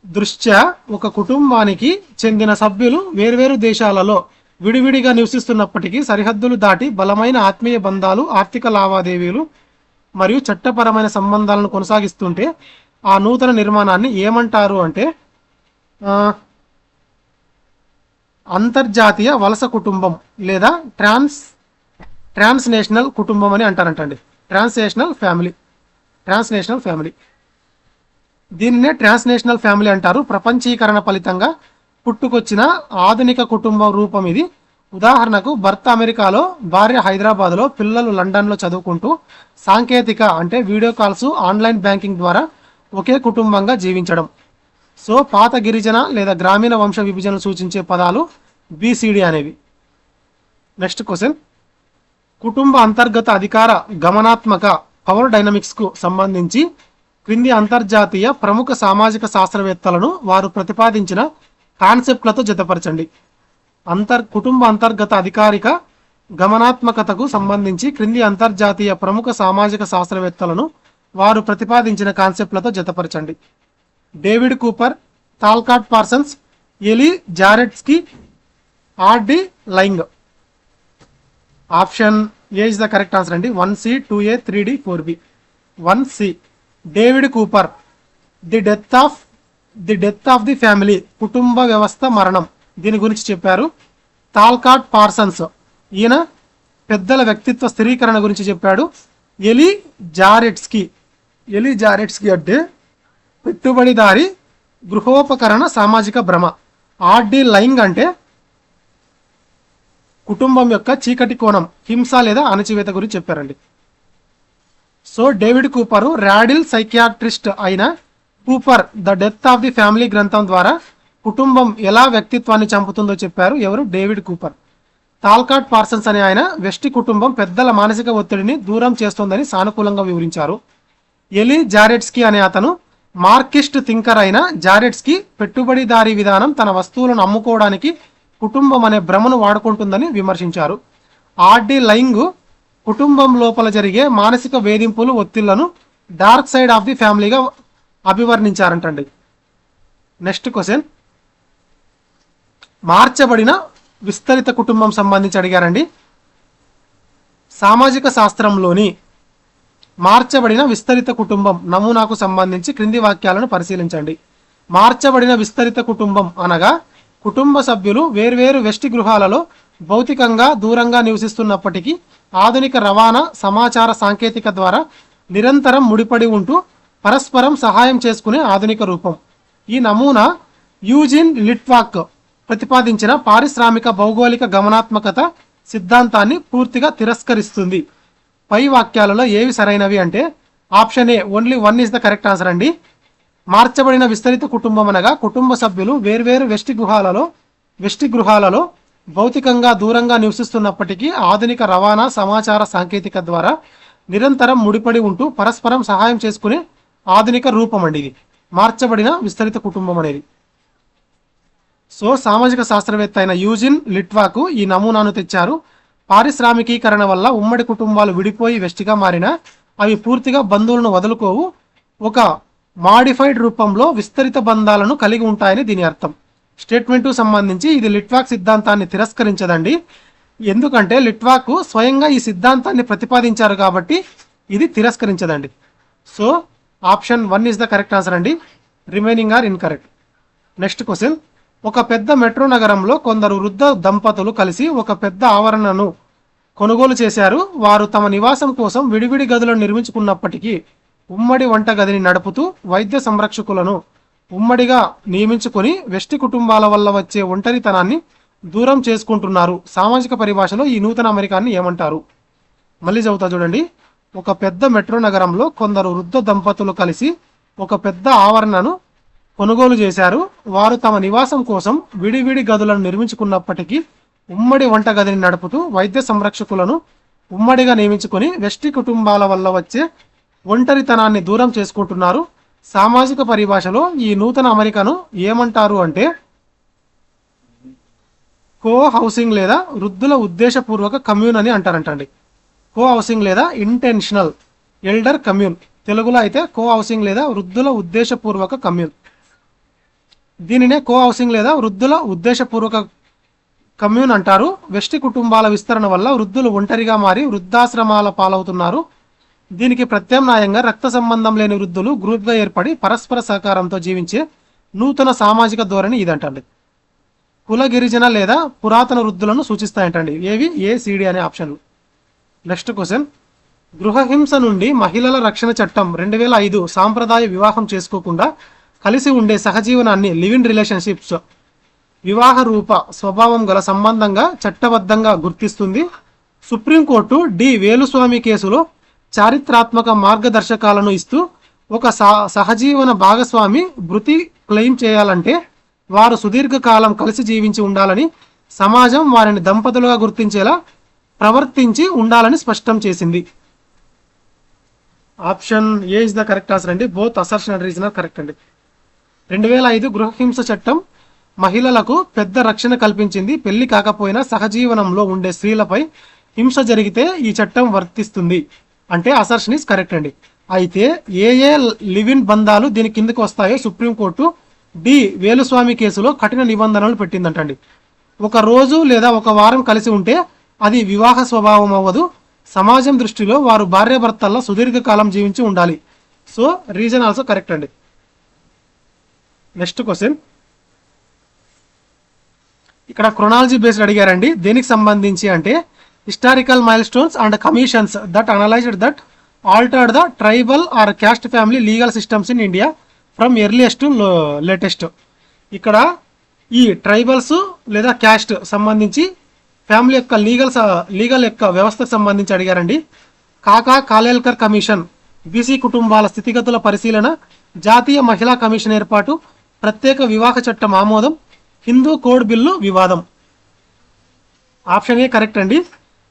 A: దృష్ట్యా ఒక కుటుంబానికి చెందిన సభ్యులు వేర్వేరు దేశాలలో విడివిడిగా నివసిస్తున్నప్పటికీ సరిహద్దులు దాటి బలమైన ఆత్మీయ బంధాలు, ఆర్థిక లావాదేవీలు మరియు చట్టపరమైన సంబంధాలను కొనసాగిస్తుంటే ఆ నూతన నిర్మాణాన్ని ఏమంటారు అంటే అంతర్జాతీయ వలస కుటుంబం లేదా ట్రాన్స్నేషనల్ కుటుంబం అని అంటారంటండి. ట్రాన్స్నేషనల్ ఫ్యామిలీ దీన్నే ట్రాన్స్నేషనల్ ఫ్యామిలీ అంటారు. ప్రపంచీకరణ ఫలితంగా పుట్టుకొచ్చిన ఆధునిక కుటుంబ రూపం ఇది. ఉదాహరణకు భర్త అమెరికాలో, భార్య హైదరాబాద్లో, పిల్లలు లండన్లో చదువుకుంటూ సాంకేతిక అంటే వీడియో కాల్స్, ఆన్లైన్ బ్యాంకింగ్ ద్వారా ఒకే కుటుంబంగా జీవించడం. సో పాత గిరిజన లేదా గ్రామీణ వంశ విభజనలు సూచించే పదాలు BCD అనేవి. నెక్స్ట్ క్వశ్చన్, కుటుంబ అంతర్గత అధికార గమనాత్మక పవర్ డైనమిక్స్కు సంబంధించి క్రింది అంతర్జాతీయ ప్రముఖ సామాజిక శాస్త్రవేత్తలను వారు ప్రతిపాదించిన కాన్సెప్ట్లతో జతపరచండి. కుటుంబ అంతర్గత అధికారిక గమనాత్మకతకు సంబంధించి క్రింది అంతర్జాతీయ ప్రముఖ సామాజిక శాస్త్రవేత్తలను వారు ప్రతిపాదించిన కాన్సెప్ట్లతో జతపరచండి. David Cooper, Talcott Parsons, Eli Zaretsky, R.D. Laing. Option A is the correct answer అండి. 1C, 2A, 3D, 4B. 1C David Cooper, the death of the family, కుటుంబ వ్యవస్థ మరణం, దీని గురించి చెప్పారు. తాల్కాట్ పార్సన్స్, ఈయన పెద్దల వ్యక్తిత్వ స్థిరీకరణ గురించి చెప్పాడు. ఎలి జారెట్స్కీ అంటే పెట్టుబడిదారి గృహోపకరణ సామాజిక భ్రమ. R.D. లైంగ్ అంటే కుటుంబం యొక్క చీకటి కోణం, హింస లేదా అణచివేత గురించి చెప్పారండి. సో డేవిడ్ కూపరు రాడిల్ సైకియాట్రిస్ట్ అయిన Cooper the death of the family గ్రంథం ద్వారా కుటుంబం ఎలా వ్యక్తిత్వాన్ని చంపుతుందో చెప్పారు. ఎవరు? David Cooper. తాల్కాట్ పార్సన్స్ అనే ఆయన వెస్టి కుటుంబం పెద్దల మానసిక ఒత్తిడిని దూరం చేస్తోందని సానుకూలంగా వివరించారు. ఎలి జారెట్స్కీ అనే అతను మార్కిస్ట్ థింకర్ అయిన జారెట్స్కీ పెట్టుబడిదారీ విధానం తన వస్తువులను అమ్ముకోవడానికి కుటుంబం అనే భ్రమను వాడుకుంటుందని విమర్శించారు. R.D. లైంగ్ కుటుంబం లోపల జరిగే మానసిక వేధింపులు, ఒత్తిళ్లను డార్క్ సైడ్ ఆఫ్ ది ఫ్యామిలీగా అభివర్ణించారంటండి. నెక్స్ట్ క్వశ్చన్, మార్చబడిన విస్తరిత కుటుంబం సంబంధించి అడిగారండి. సామాజిక శాస్త్రంలోని మార్చబడిన విస్తరిత కుటుంబం నమూనాకు సంబంధించి క్రింది వాక్యాలను పరిశీలించండి. మార్చబడిన విస్తరిత కుటుంబం అనగా కుటుంబ సభ్యులు వేర్వేరు వెస్టి గృహాలలో భౌతికంగా దూరంగా నివసిస్తున్నప్పటికీ ఆధునిక రవాణా, సమాచార సాంకేతిక ద్వారా నిరంతరం ముడిపడి ఉంటూ పరస్పరం సహాయం చేసుకునే ఆధునిక రూపం. ఈ నమూనా యూజిన్ లిట్వాక్ ప్రతిపాదించిన పారిశ్రామిక భౌగోళిక గమనాత్మకత సిద్ధాంతాన్ని పూర్తిగా తిరస్కరిస్తుంది. పై వాక్యాలలో ఏవి సరైనవి అంటే option A only 1 is the correct answer అండి. మార్చబడిన విస్తరిత కుటుంబం అనగా కుటుంబ సభ్యులు వేర్వేరు వెస్టి గృహాలలో భౌతికంగా దూరంగా నివసిస్తున్నప్పటికీ ఆధునిక రవాణా, సమాచార సాంకేతిక ద్వారా నిరంతరం ముడిపడి ఉంటూ పరస్పరం సహాయం చేసుకునే ఆధునిక రూపం అండి ఇది మార్చబడిన విస్తరిత కుటుంబం అనేది. సో సామాజిక శాస్త్రవేత్త అయిన యూజిన్ లిట్వాకు ఈ నమూనాను తెచ్చారు. పారిశ్రామికీకరణ వల్ల ఉమ్మడి కుటుంబాలు విడిపోయి వెస్టిగా మారినా అవి పూర్తిగా బంధువులను వదులుకోవు, ఒక మాడిఫైడ్ రూపంలో విస్తరిత బంధాలను కలిగి ఉంటాయని దీని అర్థం. స్టేట్మెంట్కు సంబంధించి ఇది లిట్వాక్ సిద్ధాంతాన్ని తిరస్కరించదండి. ఎందుకంటే లిట్వాకు స్వయంగా ఈ సిద్ధాంతాన్ని ప్రతిపాదించారు కాబట్టి ఇది తిరస్కరించదండి. So option 1 is the correct answer అండి. Remaining are incorrect. Next question, ఒక పెద్ద మెట్రో నగరంలో కొందరు వృద్ధ దంపతులు కలిసి ఒక పెద్ద ఆవరణను కొనుగోలు చేశారు. వారు తమ నివాసం కోసం విడివిడి గదులను నిర్మించుకున్నప్పటికీ ఉమ్మడి వంట గదిని నడుపుతూ వైద్య సంరక్షకులను ఉమ్మడిగా నియమించుకొని వెస్టి కుటుంబాల వల్ల వచ్చే ఒంటరితనాన్ని దూరం చేసుకుంటున్నారు. సామాజిక పరిభాషలో ఈ నూతన అమెరికాన్ని ఏమంటారు? మళ్ళీ చదువుతా చూడండి. ఒక పెద్ద మెట్రో నగరంలో కొందరు వృద్ధ దంపతులు కలిసి ఒక పెద్ద ఆవరణను కొనుగోలు చేశారు. వారు తమ నివాసం కోసం విడివిడి గదులను నిర్మించుకున్నప్పటికీ ఉమ్మడి వంట గదిని నడుపుతూ వైద్య సంరక్షకులను ఉమ్మడిగా నియమించుకొని వెస్టి కుటుంబాల వల్ల వచ్చే ఒంటరితనాన్ని దూరం చేసుకుంటున్నారు. సామాజిక పరిభాషలో ఈ నూతన అమెరికాను ఏమంటారు అంటే కో హౌసింగ్ లేదా వృద్ధుల ఉద్దేశపూర్వక కమ్యూన్ అని అంటారంటండి. కో హౌసింగ్ లేదా ఇంటెన్షనల్ ఎల్డర్ కమ్యూన్, తెలుగులో అయితే కో హౌసింగ్ లేదా వృద్ధుల ఉద్దేశపూర్వక కమ్యూన్. దీనినే కో హౌసింగ్ లేదా వృద్ధుల ఉద్దేశపూర్వక కమ్యూన్ అంటారు. వెస్టి కుటుంబాల విస్తరణ వల్ల వృద్ధులు ఒంటరిగా మారి వృద్ధాశ్రమాల పాలవుతున్నారు. దీనికి ప్రత్యామ్నాయంగా రక్త సంబంధం లేని వృద్ధులు గ్రూప్గా ఏర్పడి పరస్పర సహకారంతో జీవించే నూతన సామాజిక ధోరణి ఇదంటండి. కుల గిరిజన లేదా పురాతన వృద్ధులను సూచిస్తాయంటండి. ఏవి ACD అనే ఆప్షన్లు. నెక్స్ట్ క్వశ్చన్, గృహహింస నుండి మహిళల రక్షణ చట్టం 2005 సాంప్రదాయ వివాహం చేసుకోకుండా కలిసి ఉండే సహజీవనాన్ని లివ్-ఇన్ రిలేషన్షిప్స్ వివాహ రూప స్వభావం గల సంబంధంగా చట్టబద్ధంగా గుర్తిస్తుంది. సుప్రీంకోర్టు వేలుస్వామి కేసులో చారిత్రాత్మక మార్గదర్శకాలను ఇస్తూ ఒక సహజీవన భాగస్వామి భృతి క్లెయిమ్ చేయాలంటే వారు సుదీర్ఘకాలం కలిసి జీవించి ఉండాలని, సమాజం వారిని దంపతులుగా గుర్తించేలా ప్రవర్తించి ఉండాలని స్పష్టం చేసింది. Option A is the correct answer అండి. Both assertion and reason are correct అండి. 2005 గృహహింస చట్టం మహిళలకు పెద్ద రక్షణ కల్పించింది. పెళ్లి కాకపోయినా సహజీవనంలో ఉండే స్త్రీలపై హింస జరిగితే ఈ చట్టం వర్తిస్తుంది అంటే అసర్షన్ ఇస్ కరెక్ట్ అండి. అయితే ఏ లివ్-ఇన్ బంధాలు దీని కిందకి వస్తాయో సుప్రీంకోర్టు వేలుస్వామి కేసులో కఠిన నిబంధనలు పెట్టిందంటండి. ఒక రోజు లేదా ఒక వారం కలిసి ఉంటే అది వివాహ స్వభావం అవ్వదు. సమాజం దృష్టిలో వారు భార్యాభర్తల్లో సుదీర్ఘకాలం జీవించి ఉండాలి. సో రీజన్ ఆల్సో కరెక్ట్ అండి. నెక్స్ట్ క్వశ్చన్, ఇక్కడ క్రొనాలజీ బేస్డ్ అడిగారండి. దేనికి సంబంధించి అంటే historical milestones and commissions that analysed that altered the tribal or caste family legal systems in India from earliest to latest. ఇక్కడ ఈ ట్రైబల్స్ లేదా క్యాస్ట్ సంబంధించి ఫ్యామిలీ యొక్క లీగల్ యొక్క వ్యవస్థకు సంబంధించి అడిగారండి. కాకా కాలేల్కర్ కమిషన్, బీసీ కుటుంబాల స్థితిగతుల పరిశీలన, జాతీయ మహిళా కమిషన్ ఏర్పాటు, ప్రత్యేక వివాహ చట్టం ఆమోదం, హిందూ కోడ్ బిల్లు వివాదం. ఆప్షన్ ఏ కరెక్ట్ అండి.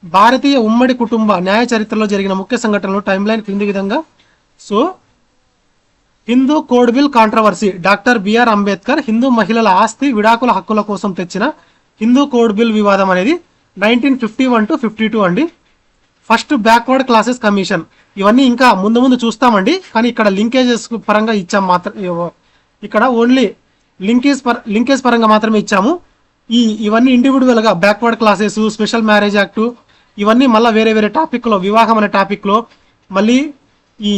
A: భారతీయ ఉమ్మడి కుటుంబ న్యాయ చరిత్రలో జరిగిన ముఖ్య సంఘటనలు టైమ్ లైన్ క్రింది విధంగా. So Hindu code bill controversy, doctor B R Ambedkar Hindu మహిళల ఆస్తి విడాకుల హక్కుల కోసం తెచ్చిన హిందూ కోడ్ బిల్ వివాదం అనేది 1951 to 52 అండి. ఫస్ట్ బ్యాక్వర్డ్ క్లాసెస్ కమిషన్, ఇవన్నీ ఇంకా ముందు చూస్తామండి. కానీ ఇక్కడ లింకేజెస్ పరంగా ఇచ్చాం మాత్రం, ఇక్కడ ఓన్లీ లింకేజ్ పరంగా మాత్రమే ఇచ్చాము. ఇవన్నీ ఇండివిజువల్గా backward classes, special marriage act, ఇవన్నీ మళ్ళీ వేరే టాపిక్లో, వివాహం అనే టాపిక్లో మళ్ళీ ఈ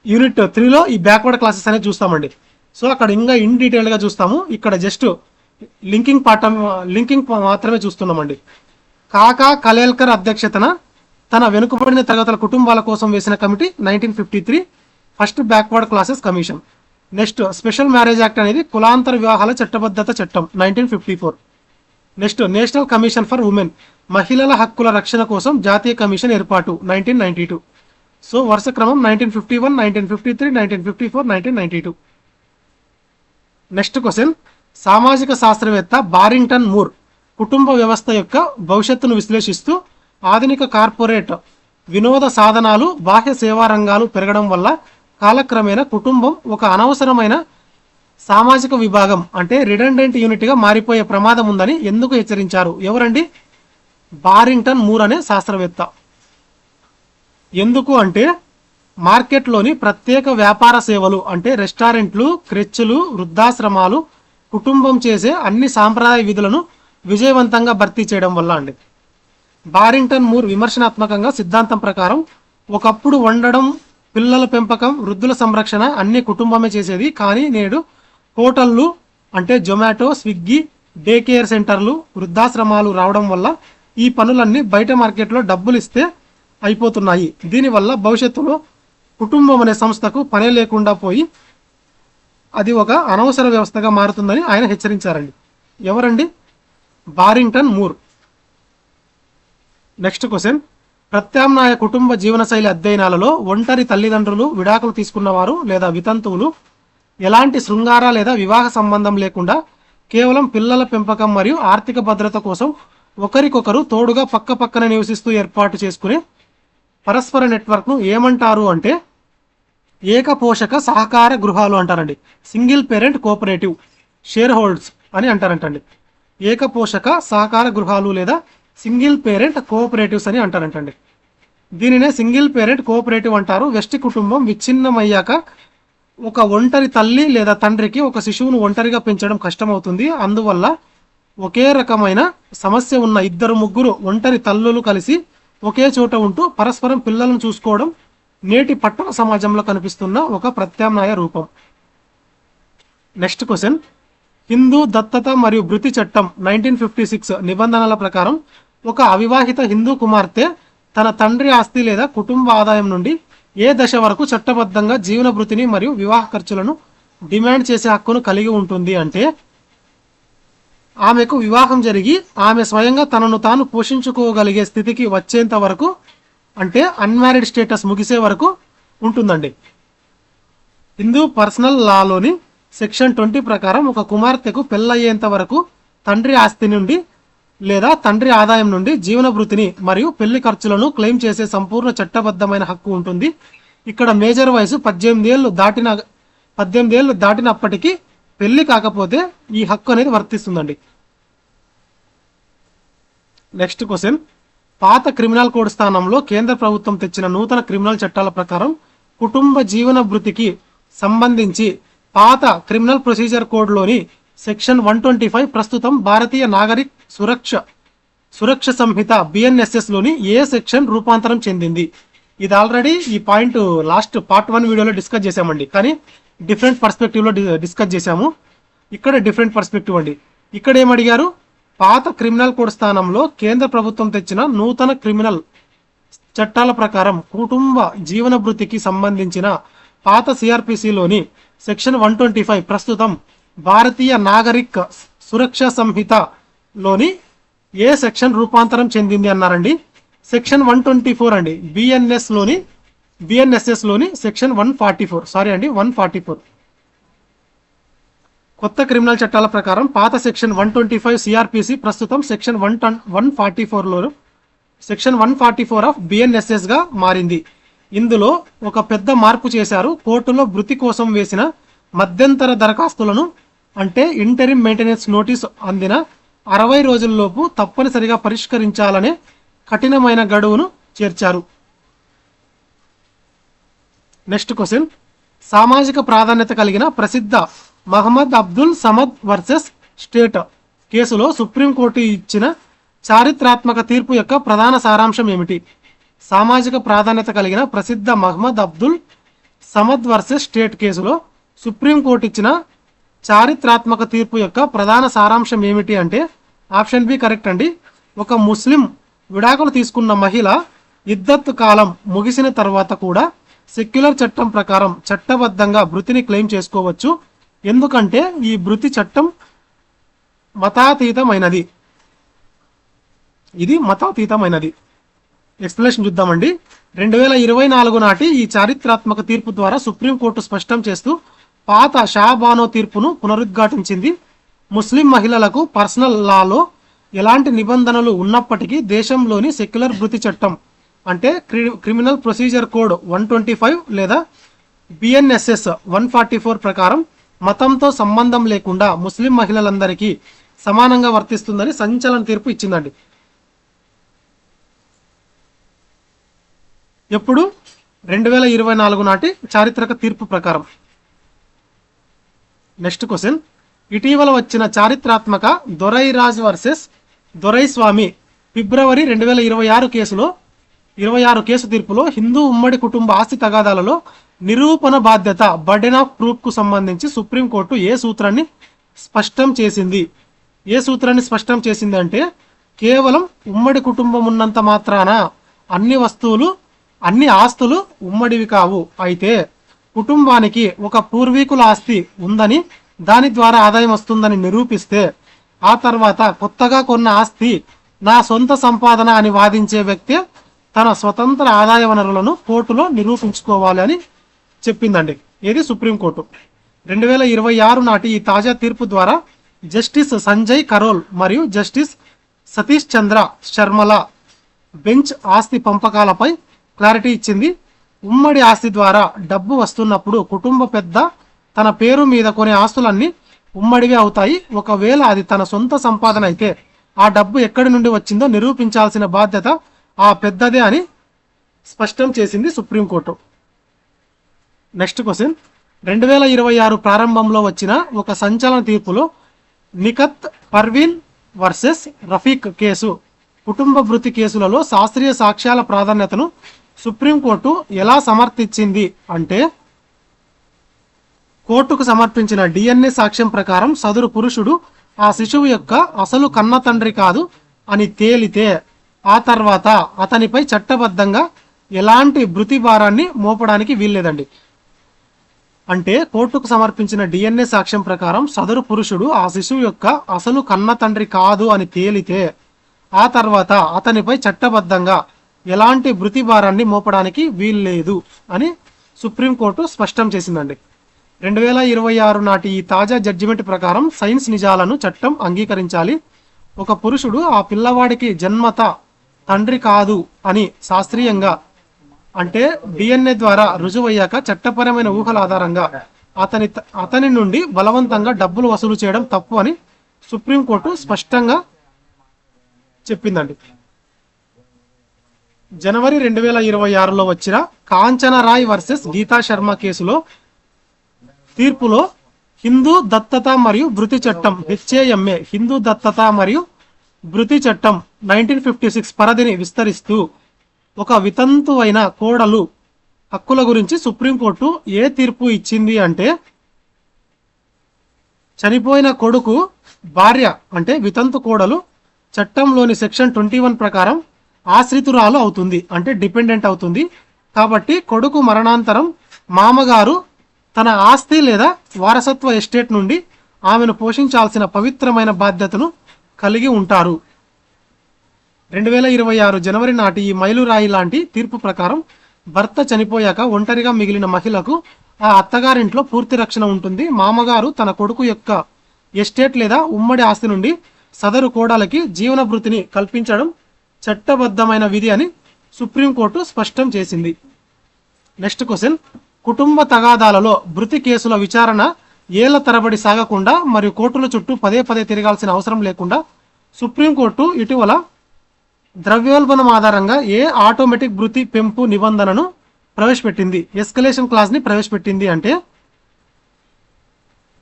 A: యూనిట్ 3లో ఈ బ్యాక్వర్డ్ క్లాసెస్ అనేది చూస్తామండి. సో అక్కడ ఇంకా ఇన్ డీటెయిల్గా చూస్తాము. ఇక్కడ జస్ట్ లింకింగ్ మాత్రమే చూస్తున్నామండి. కాకా కలేల్కర్ అధ్యక్షతన తన వెనుకబడిన తరగతుల కుటుంబాల కోసం వేసిన committee 1953 first backward classes commission. Next special marriage act అనేది కులాంతర వివాహాల చట్టబద్ధత చట్టం 1954. Next national commission for women, మహిళల హక్కుల రక్షణ కోసం జాతీయ కమిషన్ ఏర్పాటు 1992. సో వరుస క్రమం 1951, 1953, 1954, 1992. నెక్స్ట్ క్వశ్చన్, సామాజిక శాస్త్రవేత్త బారింగ్టన్ మూర్ కుటుంబ వ్యవస్థ యొక్క భవిష్యత్తును విశ్లేషిస్తూ ఆధునిక కార్పొరేట్ వినోద సాధనాలు, బాహ్య సేవా రంగాలు పెరగడం వల్ల కాలక్రమేణా కుటుంబం ఒక అనవసరమైన సామాజిక విభాగం అంటే రిడండెంట్ యూనిట్గా మారిపోయే ప్రమాదం ఉందని ఎందుకు హెచ్చరించారు? ఎవరండి? బారింగ్టన్ మూర్ అనే శాస్త్రవేత్త. ఎందుకు అంటే మార్కెట్లోని ప్రత్యేక వ్యాపార సేవలు అంటే రెస్టారెంట్లు, క్రెచ్లు, వృద్ధాశ్రమాలు కుటుంబం చేసే అన్ని సాంప్రదాయ విధులను విజయవంతంగా భర్తీ చేయడం వల్ల అండి. బారింగ్టన్ మూర్ విమర్శనాత్మకంగా సిద్ధాంతం ప్రకారం ఒకప్పుడు వండడం, పిల్లల పెంపకం, వృద్ధుల సంరక్షణ అన్ని కుటుంబమే చేసేది. కానీ నేడు హోటళ్ళు అంటే జొమాటో, స్విగ్గీ, డే కేర్ సెంటర్లు, వృద్ధాశ్రమాలు రావడం వల్ల ఈ పనులన్నీ బయట మార్కెట్లో డబ్బులు ఇస్తే అయిపోతున్నాయి. దీనివల్ల భవిష్యత్తులో కుటుంబం అనే సంస్థకు పనే లేకుండా పోయి అది ఒక అనవసర వ్యవస్థగా మారుతుందని ఆయన హెచ్చరించారండి. ఎవరండి? బారింగ్టన్ మూర్. నెక్స్ట్ క్వశ్చన్, ప్రత్యామ్నాయ కుటుంబ జీవనశైలి అధ్యయనాలలో ఒంటరి తల్లిదండ్రులు, విడాకులు తీసుకున్నవారు లేదా వితంతువులు ఎలాంటి శృంగార లేదా వివాహ సంబంధం లేకుండా కేవలం పిల్లల పెంపకం మరియు ఆర్థిక భద్రత కోసం ఒకరికొకరు తోడుగా పక్కపక్కన నివసిస్తూ ఏర్పాటు చేసుకునే పరస్పర నెట్వర్క్ను ఏమంటారు అంటే ఏకపోషక సహకార గృహాలు అంటారండి. Single parent cooperative share holds అని అంటారంటండి. ఏకపోషక సహకార గృహాలు లేదా సింగిల్ పేరెంట్ కోఆపరేటివ్స్ అని అంటారంటండి. దీనినే సింగిల్ పేరెంట్ కోఆపరేటివ్ అంటారు. వెస్టి కుటుంబం విచ్ఛిన్నమయ్యాక ఒక ఒంటరి తల్లి లేదా తండ్రికి ఒక శిశువును ఒంటరిగా పెంచడం కష్టమవుతుంది. అందువల్ల ఒకే రకమైన సమస్య ఉన్న ఇద్దరు ముగ్గురు ఒంటరి తల్లులు కలిసి ఒకే చోట ఉంటూ పరస్పరం పిల్లలను చూసుకోవడం నేటి పట్టణ సమాజంలో కనిపిస్తున్న ఒక ప్రత్యామ్నాయ రూపం. నెక్స్ట్ క్వశ్చన్, హిందూ దత్తత మరియు భృతి చట్టం 1956 నిబంధనల ప్రకారం ఒక అవివాహిత హిందూ కుమార్తె తన తండ్రి ఆస్తి లేదా కుటుంబ ఆదాయం నుండి ఏ దశ వరకు చట్టబద్ధంగా జీవన భృతిని మరియు వివాహ ఖర్చులను డిమాండ్ చేసే హక్కును కలిగి ఉంటుంది అంటే, ఆమెకు వివాహం జరిగి ఆమె స్వయంగా తనను తాను పోషించుకోగలిగే స్థితికి వచ్చేంత వరకు, అంటే అన్మ్యారీడ్ స్టేటస్ ముగిసే వరకు ఉంటుందండి. హిందూ పర్సనల్ లాలోని సెక్షన్ 20 ప్రకారం ఒక కుమార్తెకు పెళ్ళయ్యేంత వరకు తండ్రి ఆస్తి నుండి లేదా తండ్రి ఆదాయం నుండి జీవన భృతిని మరియు పెళ్లి ఖర్చులను క్లెయిమ్ చేసే సంపూర్ణ చట్టబద్ధమైన హక్కు ఉంటుంది. ఇక్కడ మేజర్ వయసు 18 ఏళ్ళు దాటినప్పటికీ పెళ్లి కాకపోతే ఈ హక్కు అనేది వర్తిస్తుందండి. నెక్స్ట్ క్వశ్చన్, పాత క్రిమినల్ కోడ్ స్థానంలో కేంద్ర ప్రభుత్వం తెచ్చిన నూతన క్రిమినల్ చట్టాల ప్రకారం కుటుంబ జీవన భృతికి సంబంధించి పాత క్రిమినల్ ప్రొసీజర్ కోడ్లోని సెక్షన్ 125 ప్రస్తుతం భారతీయ నాగరిక్ సురక్ష సంహిత BNSS లోని ఏ సెక్షన్ రూపాంతరం చెందింది? ఇది ఆల్రెడీ ఈ పాయింట్ లాస్ట్ పార్ట్ 1 వీడియోలో డిస్కస్ చేసామండి, కానీ డిఫరెంట్ పర్స్పెక్టివ్లో డిస్కస్ చేశాము. ఇక్కడ డిఫరెంట్ పర్స్పెక్టివ్ అండి. ఇక్కడ ఏమడిగారు, పాత క్రిమినల్ కోడ్ స్థానంలో కేంద్ర ప్రభుత్వం తెచ్చిన నూతన క్రిమినల్ చట్టాల ప్రకారం కుటుంబ జీవన భృతికి సంబంధించిన పాత CRPCలోని సెక్షన్ 125 ప్రస్తుతం భారతీయ నాగరిక్ సురక్ష సంహితలోని ఏ సెక్షన్ రూపాంతరం చెందింది అన్నారండి. సెక్షన్ 124 అండి. BNSS లోని సెక్షన్ 144. కొత్త క్రిమినల్ చట్టాల ప్రకారం పాత సెక్షన్ 125 CRPC ప్రస్తుతం సెక్షన్ 144లో సెక్షన్ 144 ఆఫ్ BNSS గా మారింది. ఇందులో ఒక పెద్ద మార్పు చేశారు. కోర్టులో భృతి కోసం వేసిన మధ్యంతర దరఖాస్తులను, అంటే ఇంటరిమ్ మెయింటెనెన్స్ నోటీస్ అందిన 60 రోజుల్లోపు తప్పనిసరిగా పరిష్కరించాలనే కఠినమైన గడువును చేర్చారు. నెక్స్ట్ క్వశ్చన్, సామాజిక ప్రాధాన్యత కలిగిన ప్రసిద్ధ మహమ్మద్ అబ్దుల్ సమద్ వర్సెస్ స్టేట్ కేసులో సుప్రీంకోర్టు ఇచ్చిన చారిత్రాత్మక తీర్పు యొక్క ప్రధాన సారాంశం ఏమిటి? సామాజిక ప్రాధాన్యత కలిగిన ప్రసిద్ధ మహమ్మద్ అబ్దుల్ సమద్ వర్సెస్ స్టేట్ కేసులో సుప్రీంకోర్టు ఇచ్చిన చారిత్రాత్మక తీర్పు యొక్క ప్రధాన సారాంశం ఏమిటి అంటే, ఆప్షన్ బి కరెక్ట్ అండి. ఒక ముస్లిం విడాకులు తీసుకున్న మహిళ ఇద్దత్ కాలం ముగిసిన తర్వాత కూడా సెక్యులర్ చట్టం ప్రకారం చట్టబద్ధంగా భృతిని క్లెయిమ్ చేసుకోవచ్చు. ఎందుకంటే ఈ భృతి చట్టం మతాతీతమైనది. ఇది మతాతీతమైనది. ఎక్స్ప్లెనేషన్ చూద్దామండి. 2024 నాటి ఈ చారిత్రాత్మక తీర్పు ద్వారా సుప్రీంకోర్టు స్పష్టం చేస్తూ పాత షాబానో తీర్పును పునరుద్ఘాటించింది. ముస్లిం మహిళలకు పర్సనల్ లాలో ఎలాంటి నిబంధనలు ఉన్నప్పటికీ దేశంలోని సెక్యులర్ భృతి చట్టం, అంటే క్రిమినల్ ప్రొసీజర్ కోడ్ 125 లేదా BNSS 144 ప్రకారం మతంతో సంబంధం లేకుండా ముస్లిం మహిళలందరికీ సమానంగా వర్తిస్తుందని సంచలన తీర్పు ఇచ్చిందండి. ఎప్పుడు? 2024 నాటి చారిత్రక తీర్పు ప్రకారం. నెక్స్ట్ క్వశ్చన్, ఇటీవల వచ్చిన చారిత్రాత్మక దొరైరాజ్ వర్సెస్ దొరైస్వామి ఫిబ్రవరి 2026 కేసు తీర్పులో హిందూ ఉమ్మడి కుటుంబ ఆస్తి తగాదాలలో నిరూపణ బాధ్యత బర్డెన్ ఆఫ్ ప్రూఫ్ కు సంబంధించి సుప్రీంకోర్టు ఏ సూత్రాన్ని స్పష్టం చేసింది అంటే, కేవలం ఉమ్మడి కుటుంబం ఉన్నంత మాత్రాన అన్ని ఆస్తులు ఉమ్మడివి కావు. అయితే కుటుంబానికి ఒక పూర్వీకుల ఆస్తి ఉందని, దాని ద్వారా ఆదాయం వస్తుందని నిరూపిస్తే ఆ తర్వాత కొత్తగా కొన్న ఆస్తి నా సొంత సంపాదన అని వాదించే వ్యక్తి తన స్వతంత్ర ఆదాయ వనరులను కోర్టులో నిరూపించుకోవాలి అని చెప్పిందండి. ఇది సుప్రీంకోర్టు. 2026 నాటి ఈ తాజా తీర్పు ద్వారా జస్టిస్ సంజయ్ కరోల్ మరియు జస్టిస్ సతీష్ చంద్ర శర్మల బెంచ్ ఆస్తి పంపకాలపై క్లారిటీ ఇచ్చింది. ఉమ్మడి ఆస్తి ద్వారా డబ్బు వస్తున్నప్పుడు కుటుంబ పెద్ద తన పేరు మీద కొనే ఆస్తులన్నీ ఉమ్మడివే అవుతాయి. ఒకవేళ అది తన సొంత సంపాదన అయితే ఆ డబ్బు ఎక్కడి నుండి వచ్చిందో నిరూపించాల్సిన బాధ్యత ఆ పెద్దదే అని స్పష్టం చేసింది సుప్రీంకోర్టు. నెక్స్ట్ క్వశ్చన్, 2026 ప్రారంభంలో వచ్చిన ఒక సంచలన తీర్పులో నిఖత్ పర్వీన్ వర్సెస్ రఫీక్ కేసు కుటుంబ భృతి కేసులలో శాస్త్రీయ సాక్ష్యాల ప్రాధాన్యతను సుప్రీంకోర్టు ఎలా సమర్థించింది అంటే, కోర్టుకు సమర్పించిన డిఎన్ఏ సాక్ష్యం ప్రకారం సదరు పురుషుడు ఆ శిశువు యొక్క అసలు కన్న తండ్రి కాదు అని తేలితే ఆ తర్వాత అతనిపై చట్టబద్ధంగా ఎలాంటి భృతి భారాన్ని మోపడానికి వీల్లేదండి. అంటే కోర్టుకు సమర్పించిన డిఎన్ఏ సాక్ష్యం ప్రకారం సదరు పురుషుడు ఆ శిశువు యొక్క అసలు కన్న తండ్రి కాదు అని తేలితే ఆ తర్వాత అతనిపై చట్టబద్ధంగా ఎలాంటి భృతి భారాన్ని మోపడానికి వీల్లేదు అని సుప్రీంకోర్టు స్పష్టం చేసిందండి. 2026 నాటి ఈ తాజా జడ్జిమెంట్ ప్రకారం సైన్స్ నిజాలను చట్టం అంగీకరించాలి. ఒక పురుషుడు ఆ పిల్లవాడికి జన్మత తండ్రి కాదు అని శాస్త్రీయంగా అంటే డిఎన్ఏ ద్వారా రుజువయ్యాక చట్టపరమైన ఊహల ఆధారంగా అతని నుండి బలవంతంగా డబ్బులు వసూలు చేయడం తప్పు అని సుప్రీంకోర్టు స్పష్టంగా చెప్పిందండి. జనవరి 2026లో వచ్చిన కాంచనరాయ్ వర్సెస్ గీతా శర్మ కేసులో తీర్పులో హిందూ దత్తత మరియు భృతి చట్టం HAMA హిందూ దత్తత మరియు భృతి చట్టం 1956 పరిధిని విస్తరిస్తూ ఒక వితంతు అయిన కోడలు హక్కుల గురించి సుప్రీంకోర్టు ఏ తీర్పు ఇచ్చింది అంటే, చనిపోయిన కొడుకు భార్య అంటే వితంతు కోడలు చట్టంలోని సెక్షన్ 21 ప్రకారం ఆశ్రితురాలు అవుతుంది అంటే డిపెండెంట్ అవుతుంది. కాబట్టి కొడుకు మరణాంతరం మామగారు తన ఆస్తి లేదా వారసత్వ ఎస్టేట్ నుండి ఆమెను పోషించాల్సిన పవిత్రమైన బాధ్యతను కలిగి ఉంటారు. 2026 జనవరి నాటి ఈ మైలురాయి లాంటి తీర్పు ప్రకారం భర్త చనిపోయాక ఒంటరిగా మిగిలిన మహిళకు ఆ అత్తగారింట్లో పూర్తి రక్షణ ఉంటుంది. మామగారు తన కొడుకు యొక్క ఎస్టేట్ లేదా ఉమ్మడి ఆస్తి నుండి సదరు కోడలకి జీవన భృతిని కల్పించడం చట్టబద్ధమైన విధి అని సుప్రీంకోర్టు స్పష్టం చేసింది. నెక్స్ట్ క్వశ్చన్, కుటుంబ తగాదాలలో భృతి కేసుల విచారణ ఏళ్ల తరబడి సాగకుండా మరియు కోర్టుల చుట్టూ పదే పదే తిరగాల్సిన అవసరం లేకుండా సుప్రీంకోర్టు ఇటీవల ద్రవ్యోల్బణం ఆధారంగా ఆటోమేటిక్ భృతి పెంపు నిబంధనను ప్రవేశపెట్టింది. ఎస్కలేషన్ క్లాజ్ని ప్రవేశపెట్టింది. అంటే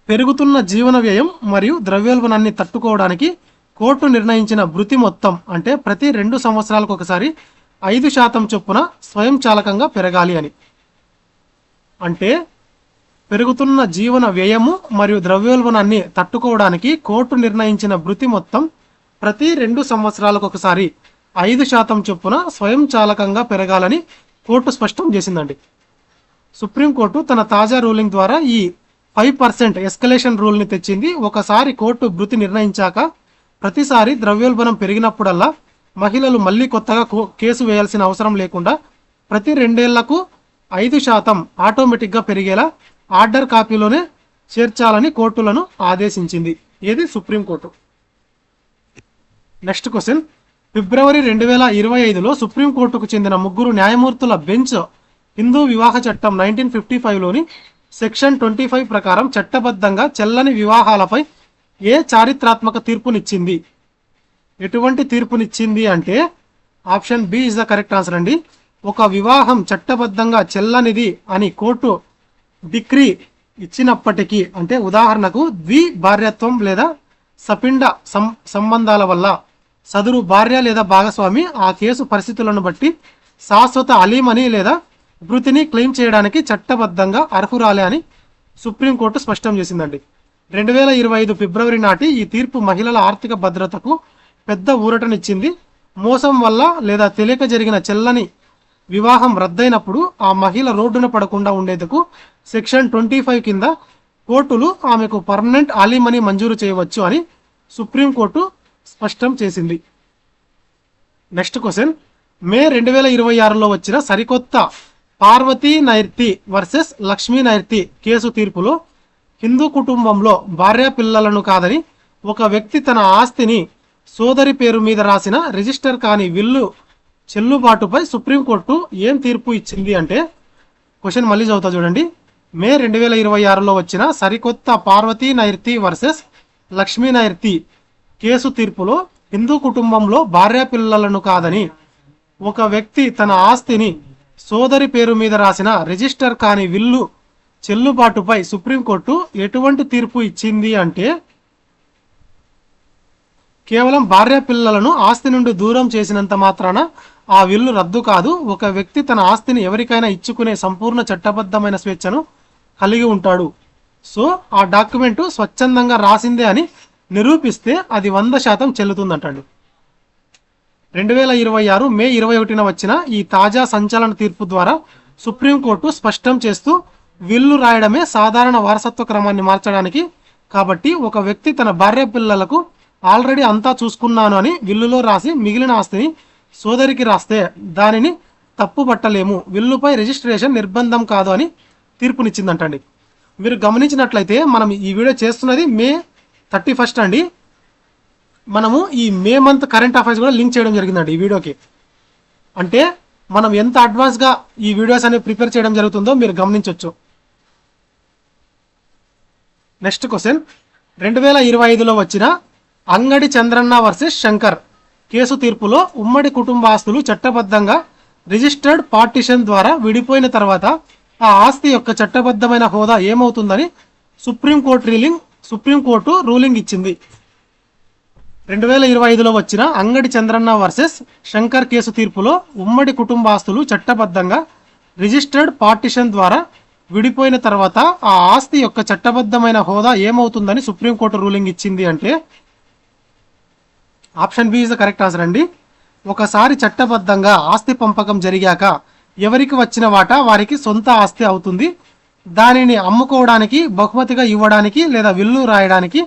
A: పెరుగుతున్న జీవన వ్యయం మరియు ద్రవ్యోల్బణాన్ని తట్టుకోవడానికి కోర్టు నిర్ణయించిన భృతి మొత్తం అంటే ప్రతి 2 సంవత్సరాలకు ఒకసారి 5% చొప్పున స్వయంచాలకంగా పెరగాలి అని. అంటే పెరుగుతున్న జీవన వ్యయము మరియు ద్రవ్యోల్బణాన్ని తట్టుకోవడానికి కోర్టు నిర్ణయించిన భృతి మొత్తం ప్రతి 2 సంవత్సరాలకు ఒకసారి 5% చొప్పున స్వయంచాలకంగా పెరగాలని కోర్టు స్పష్టం చేసిందండి. సుప్రీంకోర్టు తన తాజా రూలింగ్ ద్వారా ఈ 5% ఎస్కలేషన్ రూల్ని తెచ్చింది. ఒకసారి కోర్టు భృతి నిర్ణయించాక ప్రతిసారి ద్రవ్యోల్బణం పెరిగినప్పుడల్లా మహిళలు మళ్ళీ కొత్తగా కేసు వేయాల్సిన అవసరం లేకుండా ప్రతి 2 ఏళ్లకు 5% ఆటోమేటిక్గా పెరిగేలా ఆర్డర్ కాపీలోనే చేర్చాలని కోర్టులను ఆదేశించింది. ఏది సుప్రీంకోర్టు. నెక్స్ట్ క్వశ్చన్, ఫిబ్రవరి 2025లో సుప్రీంకోర్టుకు చెందిన 3 న్యాయమూర్తుల బెంచ్ హిందూ వివాహ చట్టం 1955లోని సెక్షన్ 25 ప్రకారం చట్టబద్ధంగా చెల్లని వివాహాలపై చారిత్రాత్మక తీర్పునిచ్చింది. ఎటువంటి తీర్పునిచ్చింది అంటే option B is the correct answer అండి. ఒక వివాహం చట్టబద్ధంగా చెల్లనిది అని కోర్టు డిగ్రీ ఇచ్చినప్పటికీ, అంటే ఉదాహరణకు భార్యత్వం లేదా సపిండ సంబంధాల వల్ల సదరు భార్య లేదా భాగస్వామి ఆ కేసు పరిస్థితులను బట్టి శాశ్వత అలీమని లేదా భృతిని క్లెయిమ్ చేయడానికి చట్టబద్ధంగా అర్హురాలే అని సుప్రీంకోర్టు స్పష్టం చేసిందండి. 2025 ఫిబ్రవరి నాటి ఈ తీర్పు మహిళల ఆర్థిక భద్రతకు పెద్ద ఊరటనిచ్చింది. మోసం వల్ల లేదా తెలియక జరిగిన చెల్లని వివాహం రద్దయినప్పుడు ఆ మహిళ రోడ్డున పడకుండా ఉండేందుకు సెక్షన్ 25 కింద కోర్టులు ఆమెకు పర్మనెంట్ ఆలీమనీ మంజూరు చేయవచ్చు అని సుప్రీంకోర్టు స్పష్టం చేసింది. నెక్స్ట్ క్వశ్చన్, మే 2026లో వచ్చిన సరికొత్త పార్వతీ నైర్తి వర్సెస్ లక్ష్మీ నైర్తి కేసు తీర్పులో హిందూ కుటుంబంలో భార్య పిల్లలను కాదని ఒక వ్యక్తి తన ఆస్తిని సోదరి పేరు మీద రాసిన రిజిస్టర్ కాని విల్లు చెల్లుబాటుపై సుప్రీంకోర్టు ఏం తీర్పు ఇచ్చింది అంటే, క్వశ్చన్ మళ్ళీ చదువుతా చూడండి. మే 2026లో వచ్చిన సరికొత్త పార్వతీ నైర్తి వర్సెస్ లక్ష్మీ నైర్తి కేసు తీర్పులో హిందూ కుటుంబంలో భార్య పిల్లలను కాదని ఒక వ్యక్తి తన ఆస్తిని సోదరి పేరు మీద రాసిన రిజిస్టర్ కాని విల్లు చెల్లుబాటుపై సుప్రీంకోర్టు ఎటువంటి తీర్పు ఇచ్చింది అంటే, కేవలం భార్య పిల్లలను ఆస్తి నుండి దూరం చేసినంత మాత్రాన ఆ విల్లు రద్దు కాదు. ఒక వ్యక్తి తన ఆస్తిని ఎవరికైనా ఇచ్చుకునే సంపూర్ణ చట్టబద్ధమైన స్వేచ్ఛను కలిగి ఉంటాడు. సో ఆ డాక్యుమెంటు స్వచ్ఛందంగా రాసిందే అని నిరూపిస్తే అది 100% చెల్లుతుందంటండి. 2026 మే 21న వచ్చిన ఈ తాజా సంచలన తీర్పు ద్వారా సుప్రీంకోర్టు స్పష్టం చేస్తూ, విల్లు రాయడమే సాధారణ వారసత్వ క్రమాన్ని మార్చడానికి, కాబట్టి ఒక వ్యక్తి తన భార్య పిల్లలకు ఆల్రెడీ అంతా చూసుకున్నాను అని విల్లులో రాసి మిగిలిన ఆస్తిని సోదరికి రాస్తే దానిని తప్పుపట్టలేము, విల్లుపై రిజిస్ట్రేషన్ నిర్బంధం కాదు అని తీర్పునిచ్చిందంటండి. మీరు గమనించినట్లయితే మనం ఈ వీడియో చేస్తున్నది మే 31 అండి. మనము ఈ మే మంత్ కరెంట్ అఫైర్స్ కూడా లింక్ చేయడం జరిగిందండి ఈ వీడియోకి. అంటే మనం ఎంత అడ్వాన్స్గా ఈ వీడియోస్ అనేవి ప్రిపేర్ చేయడం జరుగుతుందో మీరు గమనించవచ్చు. నెక్స్ట్ క్వశ్చన్, 2025లో వచ్చిన అంగడి చంద్రన్న వర్సెస్ శంకర్ కేసు తీర్పులో ఉమ్మడి కుటుంబ ఆస్తులు చట్టబద్ధంగా రిజిస్టర్డ్ పార్టిషన్ ద్వారా విడిపోయిన తర్వాత ఆ ఆస్తి యొక్క చట్టబద్ధమైన హోదా ఏమవుతుందని సుప్రీంకోర్టు రూలింగ్ ఇచ్చింది. 2025లో వచ్చిన అంగడి చంద్రన్న వర్సెస్ శంకర్ కేసు తీర్పులో ఉమ్మడి కుటుంబ ఆస్తులు చట్టబద్ధంగా రిజిస్టర్డ్ పార్టిషన్ ద్వారా విడిపోయిన తర్వాత ఆ ఆస్తి యొక్క చట్టబద్ధమైన హోదా ఏమవుతుందని సుప్రీంకోర్టు రూలింగ్ ఇచ్చింది అంటే, option B is the correct answer అండి. ఒకసారి చట్టబద్ధంగా ఆస్తి పంపకం జరిగాక ఎవరికి వచ్చిన వాటా వారికి సొంత ఆస్తి అవుతుంది. దానిని అమ్ముకోవడానికి, బహుమతిగా ఇవ్వడానికి లేదా విల్లు రాయడానికి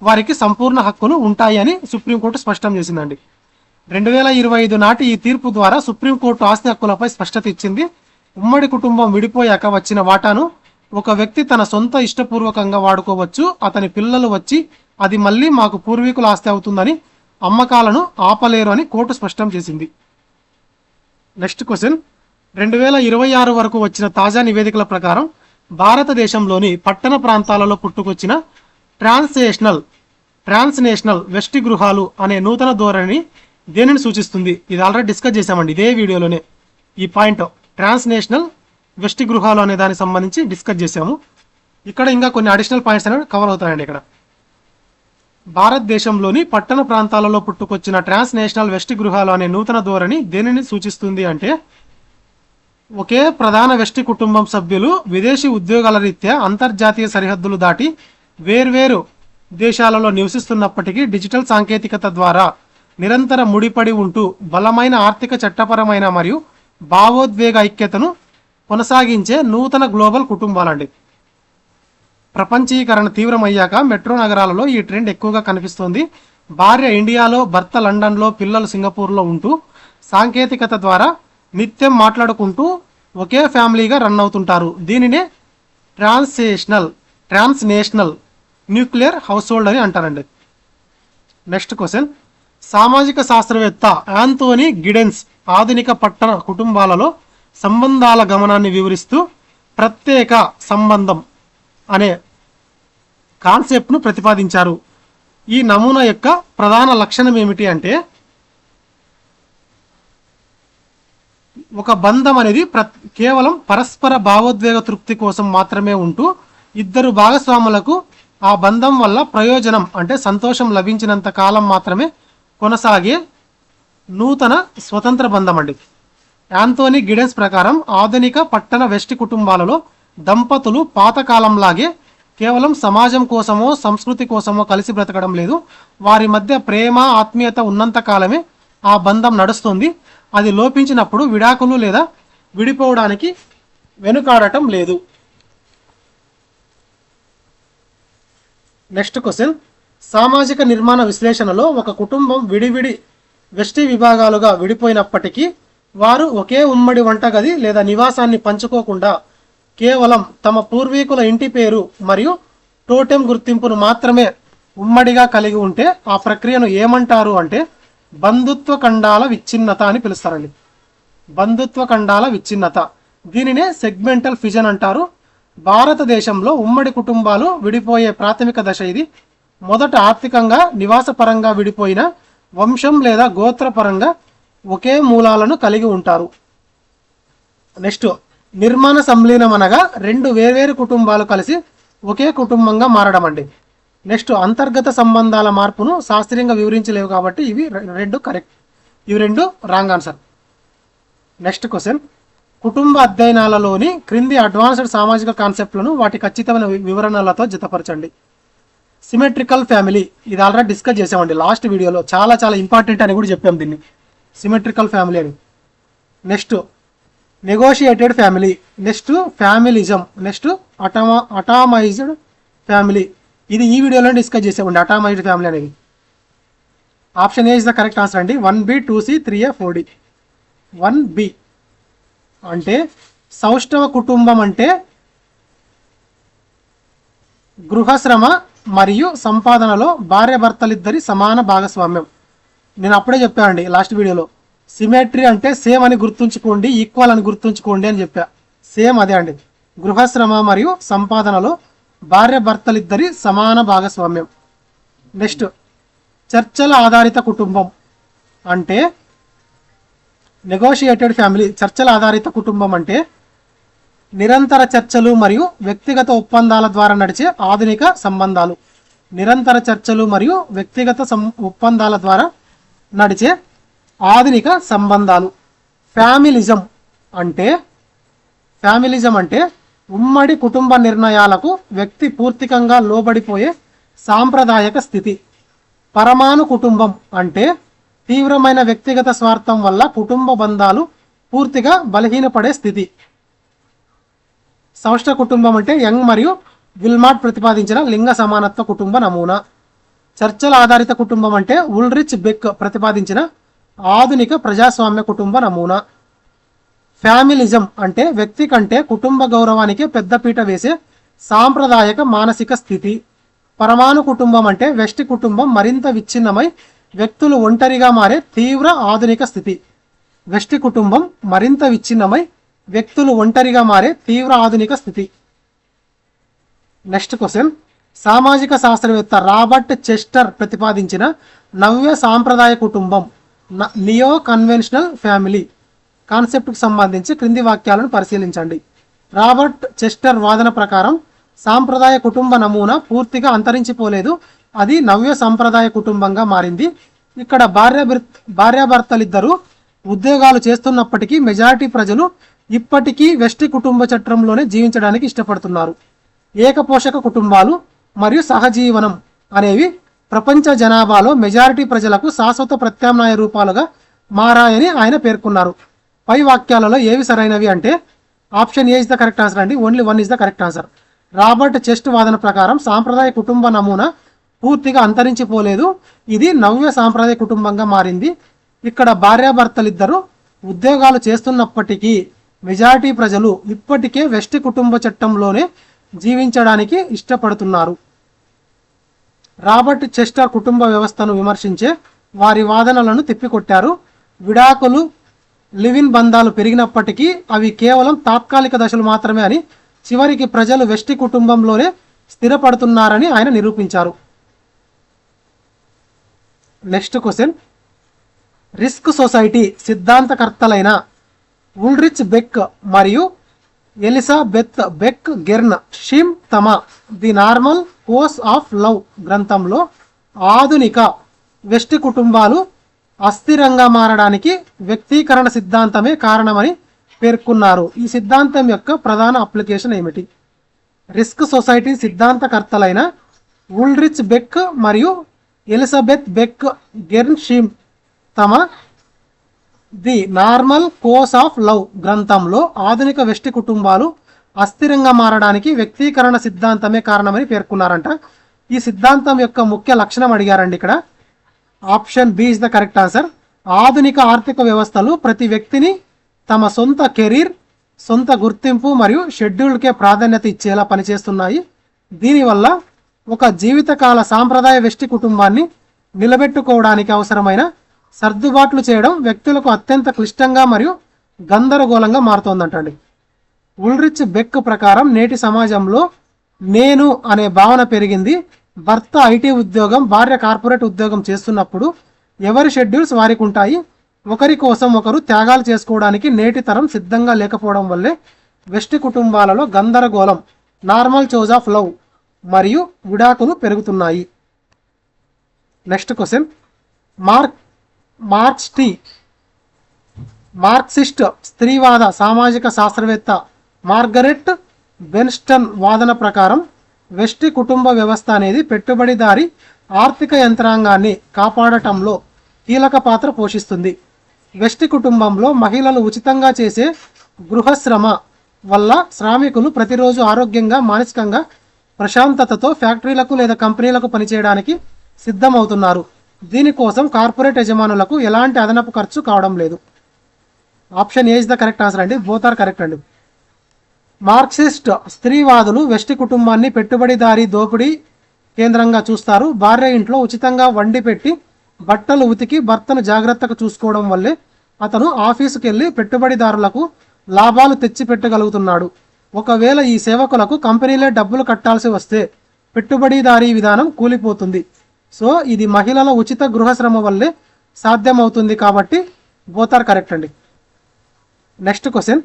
A: వారికి సంపూర్ణ హక్కులు ఉంటాయి అని సుప్రీంకోర్టు స్పష్టం చేసిందండి. 2025 నాటి ఈ తీర్పు ద్వారా సుప్రీంకోర్టు ఆస్తి హక్కులపై స్పష్టత ఇచ్చింది. ఉమ్మడి కుటుంబం విడిపోయాక వచ్చిన వాటాను ఒక వ్యక్తి తన సొంత ఇష్టపూర్వకంగా వాడుకోవచ్చు. అతని పిల్లలు వచ్చి అది మళ్ళీ మాకు పూర్వీకుల ఆస్తి అవుతుందని అమ్మకాలను ఆపలేరు అని కోర్టు స్పష్టం చేసింది. నెక్స్ట్ క్వశ్చన్, 2026 వరకు వచ్చిన తాజా నివేదికల ప్రకారం భారతదేశంలోని పట్టణ ప్రాంతాలలో పుట్టుకొచ్చిన ట్రాన్స్నేషనల్ వెస్టి గృహాలు అనే నూతన ధోరణి దేనిని సూచిస్తుంది? ఇది ఆల్రెడీ డిస్కస్ చేశామండి ఇదే వీడియోలోనే. ఈ పాయింట్ ట్రాన్స్నేషనల్ వెస్టి గృహాలు అనే దానికి సంబంధించి డిస్కస్ చేశాము. ఇక్కడ ఇంకా కొన్ని అడిషనల్ పాయింట్స్ అనేవి కవర్ అవుతాయండి. ఇక్కడ భారతదేశంలోని పట్టణ ప్రాంతాలలో పుట్టుకొచ్చిన ట్రాన్స్నేషనల్ వెస్టి గృహాలు అనే నూతన ధోరణి దేనిని సూచిస్తుంది అంటే, ఒకే ప్రధాన వెస్టి కుటుంబం సభ్యులు విదేశీ ఉద్యోగాల రీత్యా అంతర్జాతీయ సరిహద్దులు దాటి వేర్వేరు దేశాలలో నివసిస్తున్నప్పటికీ డిజిటల్ సాంకేతికత ద్వారా నిరంతర ముడిపడి ఉంటూ బలమైన ఆర్థిక, చట్టపరమైన మరియు భావోద్వేగ ఐక్యతను కొనసాగించే నూతన గ్లోబల్ కుటుంబాలండి. ప్రపంచీకరణ తీవ్రమయ్యాక మెట్రో నగరాలలో ఈ ట్రెండ్ ఎక్కువగా కనిపిస్తోంది. భార్య ఇండియాలో, భర్త లండన్లో, పిల్లలు సింగపూర్లో ఉంటూ సాంకేతికత ద్వారా నిత్యం మాట్లాడుకుంటూ ఒకే ఫ్యామిలీగా రన్ అవుతుంటారు. దీనినే ట్రాన్స్నేషనల్ న్యూక్లియర్ హౌస్ హోల్డ్ అని అంటారండి. నెక్స్ట్ క్వశ్చన్, సామాజిక శాస్త్రవేత్త యాంథోనీ గిడెన్స్ ఆధునిక పట్టణ కుటుంబాలలో సంబంధాల గమనాన్ని వివరిస్తూ ప్రత్యేక సంబంధం అనే కాన్సెప్ట్ను ప్రతిపాదించారు. ఈ నమూనా యొక్క ప్రధాన లక్షణం ఏమిటి అంటే, ఒక బంధం అనేది కేవలం పరస్పర భావోద్వేగ తృప్తి కోసం మాత్రమే ఉంటూ ఇద్దరు భాగస్వాములకు ఆ బంధం వల్ల ప్రయోజనం అంటే సంతోషం లభించినంత కాలం మాత్రమే కొనసాగే నూతన స్వతంత్ర బంధం అండి. యాంథోనీ గిడెన్స్ ప్రకారం ఆధునిక పట్టణ వెస్టి కుటుంబాలలో దంపతులు పాతకాలంలాగే కేవలం సమాజం కోసమో సంస్కృతి కోసమో కలిసి బ్రతకడం లేదు. వారి మధ్య ప్రేమ, ఆత్మీయత ఉన్నంత కాలమే ఆ బంధం నడుస్తుంది. అది లోపించినప్పుడు విడాకులు లేదా విడిపోవడానికి వెనుకాడటం లేదు. నెక్స్ట్ క్వశ్చన్, సామాజిక నిర్మాణ విశ్లేషణలో ఒక కుటుంబం విడివిడి వెస్టి విభాగాలుగా విడిపోయినప్పటికీ వారు ఒకే ఉమ్మడి వంటగది లేదా నివాసాన్ని పంచుకోకుండా కేవలం తమ పూర్వీకుల ఇంటి పేరు మరియు టోటెం గుర్తింపును మాత్రమే ఉమ్మడిగా కలిగి ఉంటే ఆ ప్రక్రియను ఏమంటారు అంటే బంధుత్వ ఖండాల విచ్ఛిన్నత అని పిలుస్తారండి. బంధుత్వ ఖండాల విచ్ఛిన్నత, దీనినే సెగ్మెంటల్ ఫిజన్ అంటారు. భారతదేశంలో ఉమ్మడి కుటుంబాలు విడిపోయే ప్రాథమిక దశ ఇది. మొదట ఆర్థికంగా, నివాసపరంగా విడిపోయిన వంశం లేదా గోత్రపరంగా ఒకే మూలాలను కలిగి ఉంటారు. నెక్స్ట్ నిర్మాణ సంలీనం అనగా రెండు వేర్వేరు కుటుంబాలు కలిసి ఒకే కుటుంబంగా మారడం అండి. నెక్స్ట్ అంతర్గత సంబంధాల మార్పును శాస్త్రీయంగా వివరించలేవు కాబట్టి ఇవి రెండు కరెక్ట్, ఇవి రెండు రాంగ్ ఆన్సర్. నెక్స్ట్ క్వశ్చన్, కుటుంబ అధ్యయనాలలోని క్రింది అడ్వాన్స్డ్ సామాజిక కాన్సెప్ట్లను వాటి ఖచ్చితమైన వివరణలతో జతపరచండి. సిమెట్రికల్ ఫ్యామిలీ, ఇది ఆల్రెడీ డిస్కస్ చేసామండి లాస్ట్ వీడియోలో, చాలా చాలా ఇంపార్టెంట్ అని కూడా చెప్పాం దీన్ని, సిమెట్రికల్ ఫ్యామిలీ అని. Next negotiated family, next familism, next atomized family, ఇది ఈ వీడియోలో డిస్కస్ చేసామండి అటామైజ్డ్ ఫ్యామిలీ అనేది. Option A is the correct answer అండి. 1B 2C 3A 4D. 1B అంటే సౌష్ఠవ కుటుంబం అంటే గృహశ్రమ మరియు సంపాదనలో భార్యాభర్తలిద్దరి సమాన భాగస్వామ్యం. నేను అప్పుడే చెప్పానండి లాస్ట్ వీడియోలో, సిమెట్రీ అంటే సేమ్ అని గుర్తుంచుకోండి, ఈక్వల్ అని గుర్తుంచుకోండి అని చెప్పా. సేమ్ అదే అండి, గృహశ్రమ మరియు సంపాదనలో భార్యాభర్తలిద్దరి సమాన భాగస్వామ్యం. నెక్స్ట్ చర్చల ఆధారిత కుటుంబం అంటే నెగోషియేటెడ్ ఫ్యామిలీ. చర్చల ఆధారిత కుటుంబం అంటే నిరంతర చర్చలు మరియు వ్యక్తిగత ఒప్పందాల ద్వారా నడిచే ఆధునిక సంబంధాలు. నిరంతర చర్చలు మరియు వ్యక్తిగత ఒప్పందాల ద్వారా నడిచే ఆధునిక సంబంధాలు. ఫ్యామిలిజం అంటే ఉమ్మడి కుటుంబ నిర్ణయాలకు వ్యక్తి పూర్తికంగా లోబడిపోయే సాంప్రదాయక స్థితి. పరమాణు కుటుంబం అంటే తీవ్రమైన వ్యక్తిగత స్వార్థం వల్ల కుటుంబ బంధాలు పూర్తిగా బలహీనపడే స్థితి. సౌష్ఠ కుటుంబం అంటే యంగ్ మరియు విల్మాట్ ప్రతిపాదించిన లింగ సమానత్వ కుటుంబ నమూనా. చర్చల ఆధారిత కుటుంబం అంటే ఉల్రిచ్ బెక్ ప్రతిపాదించిన ఆధునిక ప్రజాస్వామ్య కుటుంబ నమూనా. ఫ్యామిలిజం అంటే వ్యక్తి కంటే కుటుంబ గౌరవానికి పెద్దపీట వేసే సాంప్రదాయక మానసిక స్థితి. పరమాణు కుటుంబం అంటే వెస్టి కుటుంబం మరింత విచ్ఛిన్నమై వ్యక్తులు ఒంటరిగా మారే తీవ్ర ఆధునిక స్థితి. వెస్టి కుటుంబం మరింత విచ్ఛిన్నమై వ్యక్తులు ఒంటరిగా మారే తీవ్ర ఆధునిక స్థితి. నెక్స్ట్ క్వశ్చన్, సామాజిక శాస్త్రవేత్త రాబర్ట్ చెస్టర్ ప్రతిపాదించిన నవ్య సాంప్రదాయ కుటుంబం నియో కన్వెన్షనల్ ఫ్యామిలీ కాన్సెప్ట్కి సంబంధించి క్రింది వాక్యాలను పరిశీలించండి. రాబర్ట్ చెస్టర్ వాదన ప్రకారం సాంప్రదాయ కుటుంబ నమూనా పూర్తిగా అంతరించిపోలేదు, అది నవ్య సాంప్రదాయ కుటుంబంగా మారింది. ఇక్కడ భార్యాభర్తలిద్దరూ ఉద్యోగాలు చేస్తున్నప్పటికీ మెజారిటీ ప్రజలు ఇప్పటికీ వెస్టి కుటుంబ చట్రంలోనే జీవించడానికి ఇష్టపడుతున్నారు. ఏకపోషక కుటుంబాలు మరియు సహజీవనం అనేవి ప్రపంచ జనాభాలో మెజారిటీ ప్రజలకు శాశ్వత ప్రత్యామ్నాయ రూపాలుగా మారాయని ఆయన పేర్కొన్నారు. పై వాక్యాలలో ఏవి సరైనవి అంటే option A is the correct answer అండి. Only 1 is the correct answer. Robert Chester వాదన ప్రకారం సాంప్రదాయ కుటుంబ నమూనా పూర్తిగా అంతరించిపోలేదు, ఇది నవ్య సాంప్రదాయ కుటుంబంగా మారింది. ఇక్కడ భార్యాభర్తలిద్దరూ ఉద్యోగాలు చేస్తున్నప్పటికీ మెజారిటీ ప్రజలు ఇప్పటికే వెస్టి కుటుంబ చట్టంలోనే జీవించడానికి ఇష్టపడుతున్నారు. రాబర్ట్ చెస్టర్ కుటుంబ వ్యవస్థను విమర్శించే వారి వాదనలను తిప్పికొట్టారు. విడాకులు, లివ్-ఇన్ బంధాలు పెరిగినప్పటికీ అవి కేవలం తాత్కాలిక దశలు మాత్రమే అని, చివరికి ప్రజలు వెస్టి కుటుంబంలోనే స్థిరపడుతున్నారని ఆయన నిరూపించారు. నెక్స్ట్ క్వశ్చన్, రిస్క్ సొసైటీ సిద్ధాంతకర్తలైన ఉల్రిచ్ బెక్ మరియు ఎలిజబెత్ బెక్ గెర్న్ షిమ్ తమ the normal course of love గ్రంథంలో ఆధునిక వెస్టి కుటుంబాలు అస్థిరంగా మారడానికి వ్యక్తీకరణ సిద్ధాంతమే కారణమని పేర్కొన్నారు. ఈ సిద్ధాంతం యొక్క ప్రధాన అప్లికేషన్ ఏమిటి? రిస్క్ సొసైటీ సిద్ధాంతకర్తలైన ఉల్రిచ్ బెక్ మరియు ఎలిజబెత్ బెక్ గెర్న్ షిమ్ తమ the normal course of love గ్రంథంలో ఆధునిక వెస్టి కుటుంబాలు అస్థిరంగా మారడానికి వ్యక్తీకరణ సిద్ధాంతమే కారణమని పేర్కొన్నారంట. ఈ సిద్ధాంతం యొక్క ముఖ్య లక్షణం అడిగారండి ఇక్కడ. Option B is the correct answer. ఆధునిక ఆర్థిక వ్యవస్థలు ప్రతి వ్యక్తిని తమ సొంత కెరీర్, సొంత గుర్తింపు మరియు షెడ్యూల్కే ప్రాధాన్యత ఇచ్చేలా పనిచేస్తున్నాయి. దీనివల్ల ఒక జీవితకాల సాంప్రదాయ వెస్టి కుటుంబాన్ని నిలబెట్టుకోవడానికి అవసరమైన సర్దుబాట్లు చేయడం వ్యక్తులకు అత్యంత క్లిష్టంగా మరియు గందరగోళంగా మారుతోందంటండి. ఉల్రిచ్ బెక్ ప్రకారం నేటి సమాజంలో నేను అనే భావన పెరిగింది. భర్త ఐటీ ఉద్యోగం, భార్య కార్పొరేట్ ఉద్యోగం చేస్తున్నప్పుడు ఎవరి షెడ్యూల్స్ వారికి ఉంటాయి. ఒకరి కోసం ఒకరు త్యాగాలు చేసుకోవడానికి నేటి తరం సిద్ధంగా లేకపోవడం వల్లే వెస్టి కుటుంబాలలో గందరగోళం, నార్మల్ చోజ్ ఆఫ్ లవ్ మరియు విడాకులు పెరుగుతున్నాయి. నెక్స్ట్ క్వశ్చన్, మార్క్సిస్ట్ స్త్రీవాద సామాజిక శాస్త్రవేత్త మార్గరెట్ బెన్స్టన్ వాదన ప్రకారం వెస్టి కుటుంబ వ్యవస్థ అనేది పెట్టుబడిదారి ఆర్థిక యంత్రాంగాన్ని కాపాడటంలో కీలక పాత్ర పోషిస్తుంది. వెస్టి కుటుంబంలో మహిళలు ఉచితంగా చేసే గృహశ్రమ వల్ల శ్రామికులు ప్రతిరోజు ఆరోగ్యంగా, మానసికంగా ప్రశాంతతతో ఫ్యాక్టరీలకు లేదా కంపెనీలకు పనిచేయడానికి సిద్ధమవుతున్నారు. దీనికోసం కార్పొరేట్ యజమానులకు ఎలాంటి అదనపు ఖర్చు కావడం లేదు. Option A is the correct answer అండి. బోత్ ఆర్ కరెక్ట్ అండి. మార్క్సిస్ట్ స్త్రీవాదులు వెస్టి కుటుంబాన్ని పెట్టుబడిదారీ దోపిడీ కేంద్రంగా చూస్తారు. భార్య ఇంట్లో ఉచితంగా వండి పెట్టి బట్టలు ఉతికి భర్తను జాగ్రత్తగా చూసుకోవడం వల్లే అతను ఆఫీసుకి వెళ్ళి పెట్టుబడిదారులకు లాభాలు తెచ్చి పెట్టగలుగుతున్నాడు. ఒకవేళ ఈ సేవకులకు కంపెనీలే డబ్బులు కట్టాల్సి వస్తే పెట్టుబడిదారీ విధానం కూలిపోతుంది. సో ఇది మహిళల ఉచిత గృహశ్రమ వల్లే సాధ్యమవుతుంది కాబట్టి బోత్ ఆర్ కరెక్ట్ అండి. నెక్స్ట్ క్వశ్చన్,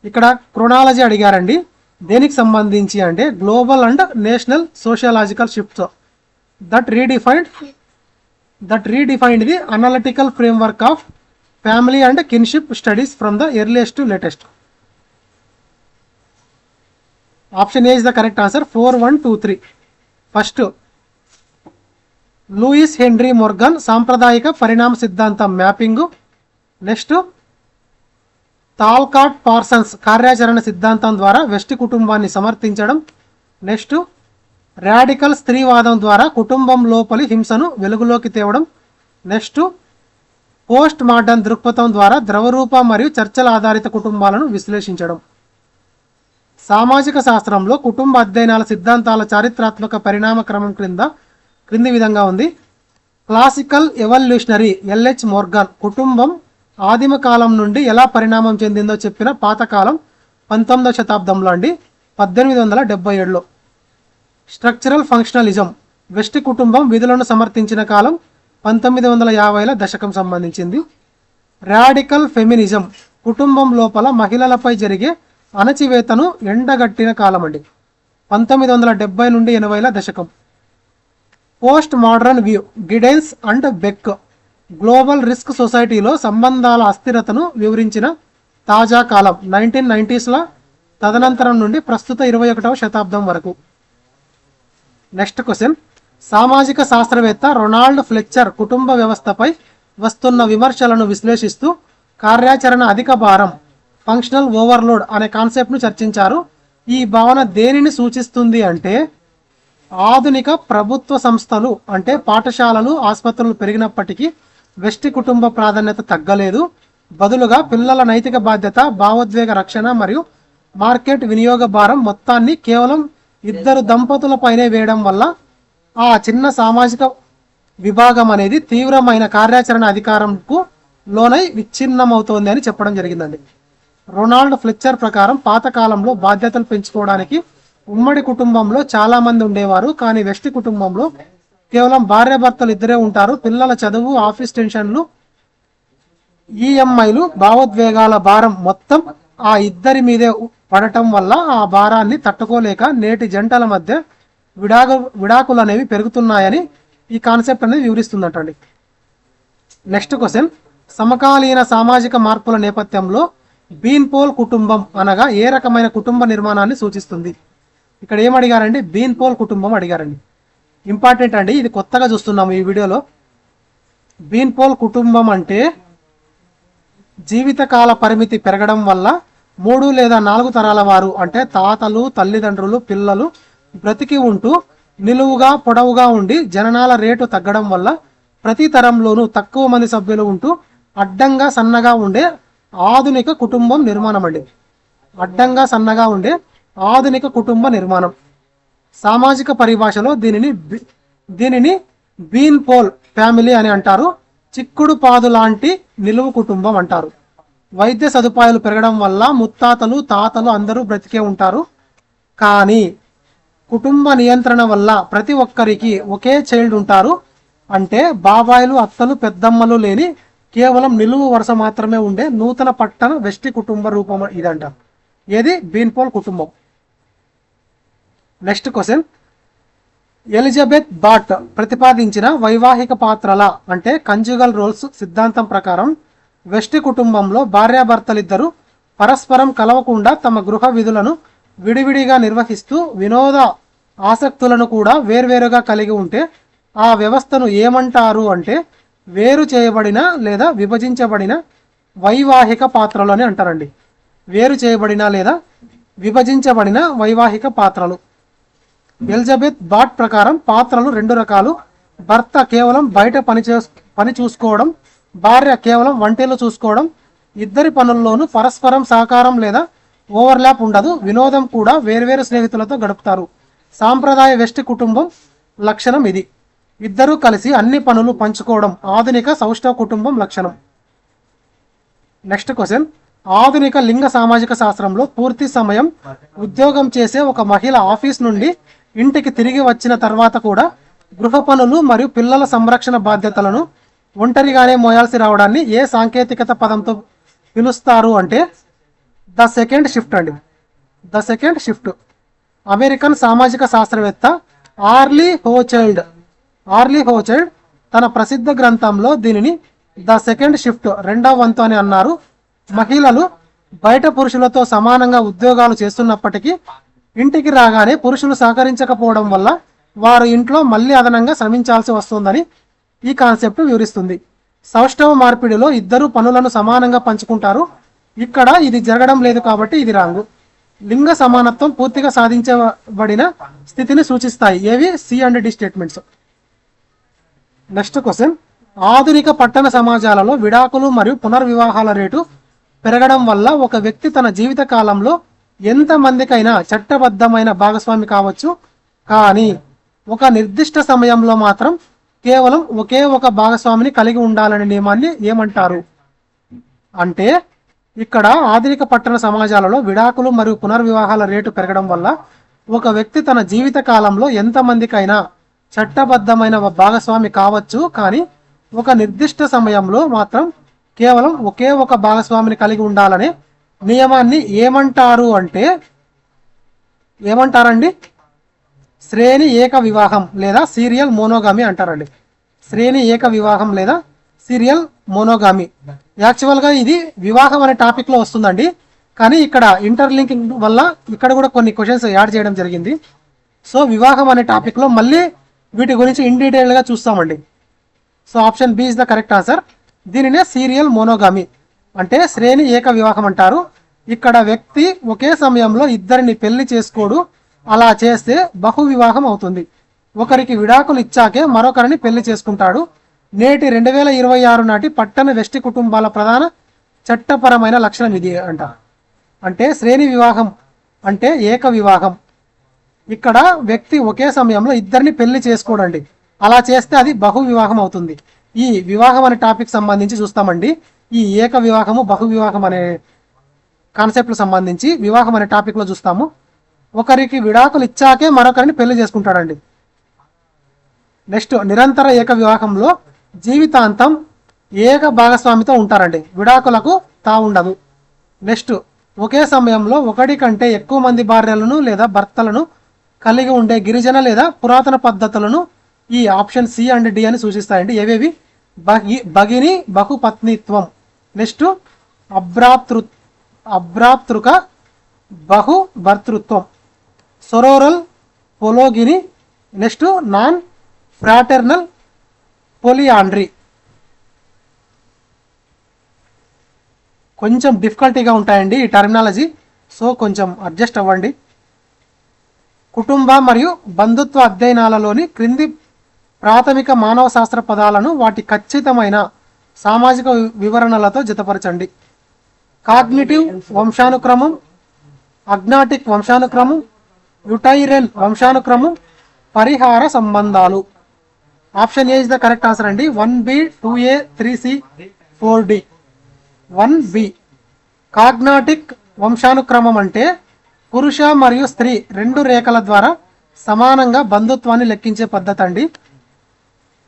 A: ఇక్కడ క్రొనాలజీ అడిగారండి. దేనికి సంబంధించి అంటే global and national sociological shifts that redefined the analytical framework of family and kinship studies from the earliest to latest. Option A is the correct answer. 4, 1, 2, 3. First, Louis Henry Morgan సాంప్రదాయిక పరిణామ సిద్ధాంతం మ్యాపింగ్. నెక్స్ట్, తాల్కాట్ పార్సన్స్ కార్యాచరణ సిద్ధాంతం ద్వారా వెస్టి కుటుంబాన్ని సమర్థించడం. నెక్స్ట్, రాడికల్ స్త్రీవాదం ద్వారా కుటుంబం లోపలి హింసను వెలుగులోకి తేవడం. నెక్స్ట్, పోస్ట్ మోడర్న్ దృక్పథం ద్వారా ద్రవరూప మరియు చర్చల ఆధారిత కుటుంబాలను విశ్లేషించడం. సామాజిక శాస్త్రంలో కుటుంబ అధ్యయనాల సిద్ధాంతాల చారిత్రాత్మక పరిణామ క్రమం క్రింది విధంగా ఉంది. క్లాసికల్ ఎవల్యూషనరీ ఎల్హెచ్ మోర్గన్ కుటుంబం ఆదిమ కాలం నుండి ఎలా పరిణామం చెందిందో చెప్పిన పాతకాలం 19వ శతాబ్దంలో అండి, 1877లో. స్ట్రక్చరల్ ఫంక్షనలిజం వెస్టి కుటుంబం విధులను సమర్థించిన కాలం 1950ల దశకం సంబంధించింది. రాడికల్ ఫెమినిజం కుటుంబం లోపల మహిళలపై జరిగే అణచివేతను ఎండగట్టిన కాలం అండి, 1970 నుండి 80ల దశకం. Post modern view Giddens and Beck global risk సొసైటీలో సంబంధాల అస్థిరతను వివరించిన తాజా కాలం 1990స్ల తదనంతరం నుండి ప్రస్తుత 21వ శతాబ్దం వరకు. నెక్స్ట్ క్వశ్చన్, సామాజిక శాస్త్రవేత్త రొనాల్డ్ ఫ్లెచర్ కుటుంబ వ్యవస్థపై వస్తున్న విమర్శలను విశ్లేషిస్తూ కార్యాచరణ అధిక భారం ఫంక్షనల్ ఓవర్లోడ్ అనే కాన్సెప్ట్ను చర్చించారు. ఈ భావన దేనిని సూచిస్తుంది అంటే ఆధునిక ప్రభుత్వ సంస్థలు అంటే పాఠశాలలు, ఆసుపత్రులు పెరిగినప్పటికీ వెస్టి కుటుంబ ప్రాధాన్యత తగ్గలేదు. బదులుగా పిల్లల నైతిక బాధ్యత, భావోద్వేగ రక్షణ మరియు మార్కెట్ వినియోగ భారం మొత్తాన్ని కేవలం ఇద్దరు దంపతులపైనే వేయడం వల్ల ఆ చిన్న సామాజిక విభాగం అనేది తీవ్రమైన కార్యాచరణ అధికారంకు లోనై విచ్ఛిన్నమవుతోంది అని చెప్పడం జరిగిందండి. రొనాల్డ్ ఫ్లెచర్ ప్రకారం పాతకాలంలో బాధ్యతలు పెంచుకోవడానికి ఉమ్మడి కుటుంబంలో చాలా మంది ఉండేవారు, కానీ వెస్టి కుటుంబంలో కేవలం భార్యాభర్తలు ఇద్దరే ఉంటారు. పిల్లల చదువు, ఆఫీస్ టెన్షన్లు, ఈఎంఐలు, భావోద్వేగాల భారం మొత్తం ఆ ఇద్దరి మీదే పడటం వల్ల ఆ భారాన్ని తట్టుకోలేక నేటి జంటల మధ్య విడాకులు అనేవి పెరుగుతున్నాయని ఈ కాన్సెప్ట్ అనేది వివరిస్తుందటండి. నెక్స్ట్ క్వశ్చన్, సమకాలీన సామాజిక మార్పుల నేపథ్యంలో బీన్పోల్ కుటుంబం అనగా ఏ రకమైన కుటుంబ నిర్మాణాన్ని సూచిస్తుంది? ఇక్కడ ఏం అడిగారండి? బీన్పోల్ కుటుంబం అడిగారండి. ఇంపార్టెంట్ అండి, ఇది కొత్తగా చూస్తున్నాము ఈ వీడియోలో. బీన్పోల్ కుటుంబం అంటే జీవితకాల పరిమితి పెరగడం వల్ల 3 లేదా 4 తరాల వారు అంటే తాతలు, తల్లిదండ్రులు, పిల్లలు బ్రతికి ఉంటూ నిలువుగా పొడవుగా ఉండి జననాల రేటు తగ్గడం వల్ల ప్రతి తరంలోనూ తక్కువ మంది సభ్యులు ఉంటూ అడ్డంగా సన్నగా ఉండే ఆధునిక కుటుంబం నిర్మాణం అండి. అడ్డంగా సన్నగా ఉండే ఆధునిక కుటుంబ నిర్మాణం. సామాజిక పరిభాషలో దీనిని బీన్ పోల్ ఫ్యామిలీ అని అంటారు. చిక్కుడు పాదు లాంటి నిలువు కుటుంబం అంటారు. వైద్య సదుపాయాలు పెరగడం వల్ల ముత్తాతలు, తాతలు అందరూ బ్రతికే ఉంటారు. కానీ కుటుంబ నియంత్రణ వల్ల ప్రతి ఒక్కరికి ఒకే చైల్డ్ ఉంటారు. అంటే బాబాయిలు, అత్తలు, పెద్దమ్మలు లేని కేవలం నిలువు వరుస మాత్రమే ఉండే నూతన పట్టణ వెస్టి కుటుంబ రూపం ఇదంట. ఏది? బీన్పోల్ కుటుంబం. నెక్స్ట్ క్వశ్చన్, ఎలిజబెత్ బాట్ ప్రతిపాదించిన వైవాహిక పాత్రల అంటే కంజుగల్ రోల్స్ సిద్ధాంతం ప్రకారం వెస్టి కుటుంబంలో భార్యాభర్తలిద్దరూ పరస్పరం కలవకుండా తమ గృహ విధులను విడివిడిగా నిర్వహిస్తూ వినోద ఆసక్తులను కూడా వేర్వేరుగా కలిగి ఉంటే ఆ వ్యవస్థను ఏమంటారు అంటే వేరు చేయబడిన లేదా విభజించబడిన వైవాహిక పాత్రలు అని అంటారండి. వేరు చేయబడిన లేదా విభజించబడిన వైవాహిక పాత్రలు. ఎలిజబెత్ బాట్ ప్రకారం పాత్రలు రెండు రకాలు. భర్త కేవలం బయట పని చూసుకోవడం, భార్య కేవలం వంటలు చూసుకోవడం. ఇద్దరి పనుల్లోనూ పరస్పరం సహకారం లేదా ఓవర్లాప్ ఉండదు. వినోదం కూడా వేర్వేరు స్నేహితులతో గడుపుతారు. సాంప్రదాయ వెస్ట్ కుటుంబం లక్షణం ఇది. ఇద్దరూ కలిసి అన్ని పనులు పంచుకోవడం ఆధునిక సౌష్ఠవ కుటుంబం లక్షణం. నెక్స్ట్ క్వశ్చన్, ఆధునిక లింగ సామాజిక శాస్త్రంలో పూర్తి సమయం ఉద్యోగం చేసే ఒక మహిళ ఆఫీస్ నుండి ఇంటికి తిరిగి వచ్చిన తర్వాత కూడా గృహ పనులు మరియు పిల్లల సంరక్షణ బాధ్యతలను ఒంటరిగానే మోయాల్సి రావడాన్ని ఏ సాంకేతికత పదంతో పిలుస్తారు అంటే ద సెకండ్ షిఫ్ట్ అండి. The second shift. అమెరికన్ సామాజిక శాస్త్రవేత్త ఆర్లీ హోచైల్డ్ తన ప్రసిద్ధ గ్రంథంలో దీనిని ద సెకండ్ షిఫ్ట్, రెండవ వంతు అని అన్నారు. మహిళలు బయట పురుషులతో సమానంగా ఉద్యోగాలు చేస్తున్నప్పటికీ ఇంటికి రాగానే పురుషులు సహకరించకపోవడం వల్ల వారు ఇంట్లో మళ్ళీ అదనంగా శ్రమించాల్సి వస్తుందని ఈ కాన్సెప్ట్ వివరిస్తుంది. సౌష్ఠవ మార్పిడిలో ఇద్దరు పనులను సమానంగా పంచుకుంటారు. ఇక్కడ ఇది జరగడం లేదు కాబట్టి ఇది రాంగు. లింగ సమానత్వం పూర్తిగా సాధించబడిన స్థితిని సూచిస్తాయి. ఏవి? C and D statements. Next question, ఆధునిక పట్టణ సమాజాలలో విడాకులు మరియు పునర్వివాహాల రేటు పెరగడం వల్ల ఒక వ్యక్తి తన జీవిత కాలంలో ఎంతమందికైనా చట్టబద్ధమైన భాగస్వామి కావచ్చు, కానీ ఒక నిర్దిష్ట సమయంలో మాత్రం కేవలం ఒకే ఒక భాగస్వామిని కలిగి ఉండాలనే నియమాన్ని ఏమంటారు అంటే ఇక్కడ ఆధునిక పట్టణ సమాజాలలో విడాకులు మరియు పునర్వివాహాల రేటు పెరగడం వల్ల ఒక వ్యక్తి తన జీవిత కాలంలో ఎంతమందికైనా చట్టబద్ధమైన భాగస్వామి కావచ్చు, కానీ ఒక నిర్దిష్ట సమయంలో మాత్రం కేవలం ఒకే ఒక భాగస్వామిని కలిగి ఉండాలనే నియమాన్ని ఏమంటారు అంటే ఏమంటారండి? శ్రేణి ఏక వివాహం లేదా సీరియల్ మోనోగామి అంటారండి. శ్రేణి ఏక వివాహం లేదా సీరియల్ మోనోగామి. యాక్చువల్గా ఇది వివాహం అనే టాపిక్లో వస్తుందండి, కానీ ఇక్కడ ఇంటర్లింకింగ్ వల్ల ఇక్కడ కూడా కొన్ని క్వశ్చన్స్ యాడ్ చేయడం జరిగింది. సో వివాహం అనే టాపిక్లో మళ్ళీ వీటి గురించి ఇన్ డీటెయిల్గా చూస్తామండి. So option B is the correct answer. దీనినే సీరియల్ మోనోగామి అంటే శ్రేణి ఏక వివాహం అంటారు. ఇక్కడ వ్యక్తి ఒకే సమయంలో ఇద్దరిని పెళ్లి చేసుకోడు. అలా చేస్తే బహు వివాహం అవుతుంది. ఒకరికి విడాకులు ఇచ్చాకే మరొకరిని పెళ్లి చేసుకుంటాడు. నేటి 2026 నాటి పట్టణ వెస్టి కుటుంబాల ప్రధాన చట్టపరమైన లక్షణం ఇది అంట. అంటే శ్రేణి వివాహం అంటే ఏక వివాహం. ఇక్కడ వ్యక్తి ఒకే సమయంలో ఇద్దరిని పెళ్లి చేసుకోడండి. అలా చేస్తే అది బహు వివాహం అవుతుంది. ఈ వివాహం అనే టాపిక్ సంబంధించి చూస్తామండి. ఈ ఏక వివాహము బహు వివాహం అనే కాన్సెప్ట్ సంబంధించి వివాహం అనే టాపిక్లో చూస్తాము. ఒకరికి విడాకులు ఇచ్చాకే మరొకరిని పెళ్లి చేసుకుంటాడండి. నెక్స్ట్, నిరంతర ఏక వివాహంలో జీవితాంతం ఏక భాగస్వామితో ఉంటారండి. విడాకులకు తావుండదు. నెక్స్ట్, ఒకే సమయంలో ఒకటి కంటే ఎక్కువ మంది భార్యలను లేదా భర్తలను కలిగి ఉండే గిరిజన లేదా పురాతన పద్ధతులను ఈ ఆప్షన్ సి అండ్ డి అని సూచిస్తాయండి. ఏవేవి? భగిని బహుపత్నిత్వం. నెక్స్ట్, అభ్రాతృక బహు భర్తృత్వం, సొరోరల్ పొలోగిని. Next, non ఫ్రాటర్నల్ పొలియాండ్రీ. కొంచెం డిఫికల్టీగా ఉంటాయండి ఈ టర్మినాలజీ, సో కొంచెం అడ్జస్ట్ అవ్వండి. కుటుంబ మరియు బంధుత్వ అధ్యయనాలలోని క్రింది ప్రాథమిక మానవ శాస్త్ర పదాలను వాటి ఖచ్చితమైన సామాజిక వివరణలతో జతపరచండి. కాగ్నిటివ్ వంశానుక్రమం, అగ్నాటిక్ వంశానుక్రమం, యుటైరెన్ వంశానుక్రమం, పరిహార సంబంధాలు. Option A is the correct answer అండి. 1B, 2A, 3C, 4D. 1B. కాగ్నాటిక్ వంశానుక్రమం అంటే పురుష మరియు స్త్రీ రెండు రేఖల ద్వారా సమానంగా బంధుత్వాన్ని లెక్కించే పద్ధతి అండి.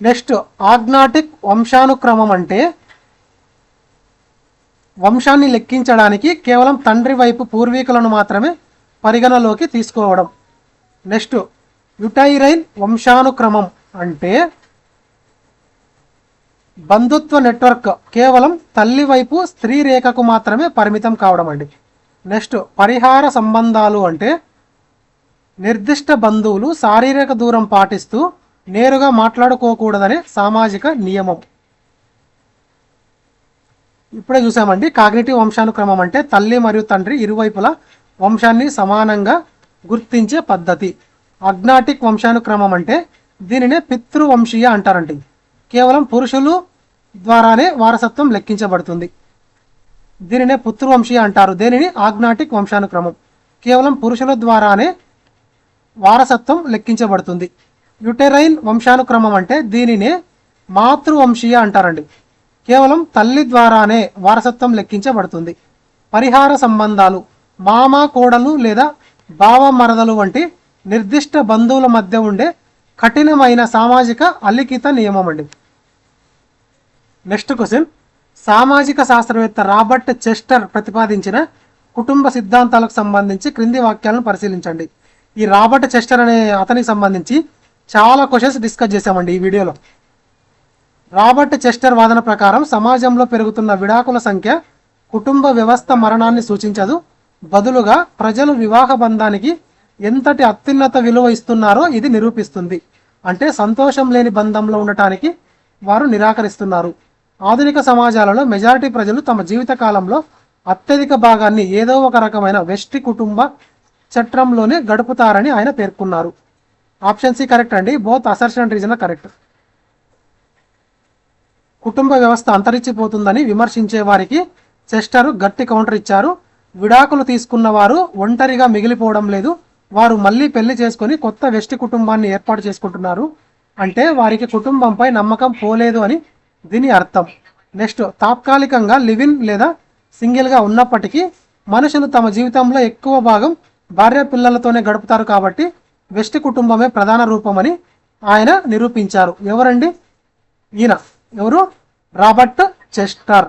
A: నెక్స్ట్ ఆగ్నాటిక్ వంశానుక్రమం అంటే వంశాన్ని లెక్కించడానికి కేవలం తండ్రి వైపు పూర్వీకులను మాత్రమే పరిగణలోకి తీసుకోవడం. నెక్స్ట్ యుటైరైన్ వంశానుక్రమం అంటే బంధుత్వ నెట్వర్క్ కేవలం తల్లి వైపు స్త్రీ రేఖకు మాత్రమే పరిమితం కావడం అండి. నెక్స్ట్ పరిహార సంబంధాలు అంటే నిర్దిష్ట బంధువులు శారీరక దూరం పాటిస్తూ నేరుగా మాట్లాడుకోకూడదనే సామాజిక నియమం. ఇప్పుడే చూసామండి. కాగ్నిటివ్ వంశానుక్రమం అంటే తల్లి మరియు తండ్రి ఇరువైపులా వంశాన్ని సమానంగా గుర్తించే పద్ధతి. అగ్నాటిక్ వంశానుక్రమం అంటే దీనినే పితృవంశీయ అంటారండి. కేవలం పురుషులు ద్వారానే వారసత్వం లెక్కించబడుతుంది. దీనినే పితృవంశీయ అంటారు. దీనిని ఆగ్నాటిక్ వంశానుక్రమం. కేవలం పురుషుల ద్వారానే వారసత్వం లెక్కించబడుతుంది. యుటెరైన్ వంశానుక్రమం అంటే దీనినే మాతృవంశీయ అంటారండి. కేవలం తల్లి ద్వారానే వారసత్వం లెక్కించబడుతుంది. పరిహార సంబంధాలు మామ కోడలు లేదా బావ మరదలు వంటి నిర్దిష్ట బంధువుల మధ్య ఉండే కఠినమైన సామాజిక అలిఖిత నియమం అండి. నెక్స్ట్ క్వశ్చన్, సామాజిక శాస్త్రవేత్త రాబర్ట్ చెస్టర్ ప్రతిపాదించిన కుటుంబ సిద్ధాంతాలకు సంబంధించి క్రింది వాక్యాలను పరిశీలించండి. ఈ రాబర్ట్ చెస్టర్ అనే అతనికి సంబంధించి చాలా క్వశ్చన్స్ డిస్కస్ చేశామండి ఈ వీడియోలో. రాబర్ట్ చెస్టర్ వాదన ప్రకారం సమాజంలో పెరుగుతున్న విడాకుల సంఖ్య కుటుంబ వ్యవస్థ మరణాన్ని సూచించదు, బదులుగా ప్రజలు వివాహ బంధానికి ఎంతటి అత్యున్నత విలువ ఇస్తున్నారో ఇది నిరూపిస్తుంది. అంటే సంతోషం లేని బంధంలో ఉండటానికి వారు నిరాకరిస్తున్నారు. ఆధునిక సమాజాలలో మెజారిటీ ప్రజలు తమ జీవిత కాలంలో అత్యధిక భాగాన్ని ఏదో ఒక రకమైన వెస్టి కుటుంబ చట్రంలోనే గడుపుతారని ఆయన పేర్కొన్నారు. ఆప్షన్ సి కరెక్ట్ అండి. Both assertion and reason correct. కుటుంబ వ్యవస్థ అంతరించిపోతుందని విమర్శించే వారికి చెస్టర్ గట్టి కౌంటర్ ఇచ్చారు. విడాకులు తీసుకున్న వారు ఒంటరిగా మిగిలిపోవడం లేదు, వారు మళ్ళీ పెళ్లి చేసుకొని కొత్త వెస్టి కుటుంబాన్ని ఏర్పాటు చేసుకుంటున్నారు. అంటే వారికి కుటుంబంపై నమ్మకం పోలేదు అని దీని అర్థం. నెక్స్ట్ తాత్కాలికంగా లివిన్ లేదా సింగిల్గా ఉన్నప్పటికీ మనుషులు తమ జీవితంలో ఎక్కువ భాగం భార్య పిల్లలతోనే గడుపుతారు కాబట్టి వెస్టి కుటుంబమే ప్రధాన రూపమని ఆయన నిరూపించారు. ఎవరండి ఈయన? ఎవరు? Robert Chester.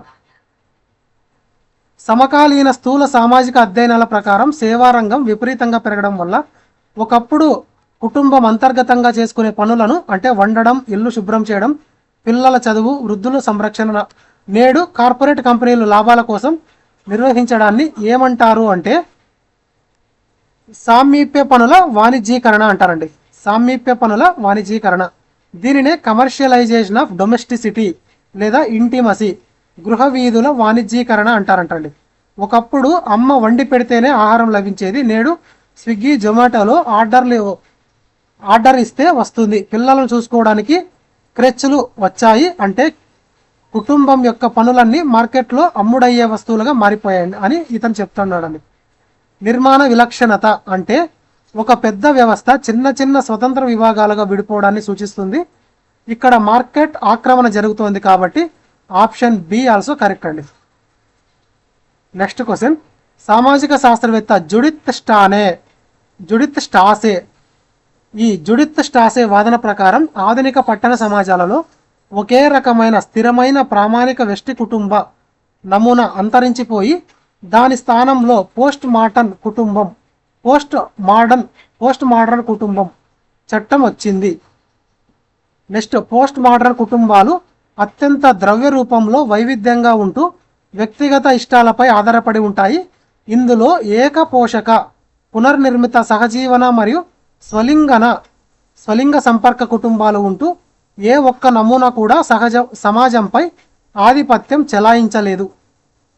A: సమకాలీన స్థూల సామాజిక అధ్యయనాల ప్రకారం సేవారంగం విపరీతంగా పెరగడం వల్ల ఒకప్పుడు కుటుంబం అంతర్గతంగా చేసుకునే పనులను అంటే వండడం, ఇల్లు శుభ్రం చేయడం, పిల్లల చదువు, వృద్ధుల సంరక్షణ నేడు కార్పొరేట్ కంపెనీలు లాభాల కోసం నిర్వహించడాన్ని ఏమంటారు అంటే సామీప్య పనుల వాణిజ్యీకరణ అంటారండి. సామీప్య పనుల వాణిజ్యీకరణ. దీనినే కమర్షియలైజేషన్ ఆఫ్ డొమెస్టిసిటీ లేదా ఇంటిమసీ, గృహ వీధుల వాణిజ్యీకరణ అంటారంటండి. ఒకప్పుడు అమ్మ వండి పెడితేనే ఆహారం లభించేది, నేడు స్విగ్గీ జొమాటోలో ఆర్డర్ ఇస్తే వస్తుంది. పిల్లలను చూసుకోవడానికి క్రెచ్లు వచ్చాయి. అంటే కుటుంబం యొక్క పనులన్నీ మార్కెట్లో అమ్ముడయ్యే వస్తువులుగా మారిపోయాయి అని ఇతను చెప్తున్నాడండి. నిర్మాణ విలక్షణత అంటే ఒక పెద్ద వ్యవస్థ చిన్న చిన్న స్వతంత్ర విభాగాలుగా విడిపోవడాన్ని సూచిస్తుంది. ఇక్కడ మార్కెట్ ఆక్రమణ జరుగుతోంది కాబట్టి ఆప్షన్ బి ఆల్సో కరెక్ట్ అండి. నెక్స్ట్ క్వశ్చన్, సామాజిక శాస్త్రవేత్త జుడిత్ స్టాసే ఈ జుడిత్ స్టాసే వాదన ప్రకారం ఆధునిక పట్టణ సమాజాలలో ఒకే రకమైన స్థిరమైన ప్రామాణిక వెస్టి కుటుంబ నమూనా అంతరించిపోయి దాని స్థానంలో పోస్ట్ మోడర్న్ కుటుంబం చట్టం వచ్చింది. నెక్స్ట్ పోస్ట్ మోడర్న్ కుటుంబాలు అత్యంత ద్రవ్య రూపంలో వైవిధ్యంగా ఉంటూ వ్యక్తిగత ఇష్టాలపై ఆధారపడి ఉంటాయి. ఇందులో ఏకపోషక, పునర్నిర్మిత సహజీవన మరియు స్వలింగ సంపర్క కుటుంబాలు ఉంటూ ఏ ఒక్క నమూనా కూడా సమాజంపై ఆధిపత్యం చెలాయించలేదు.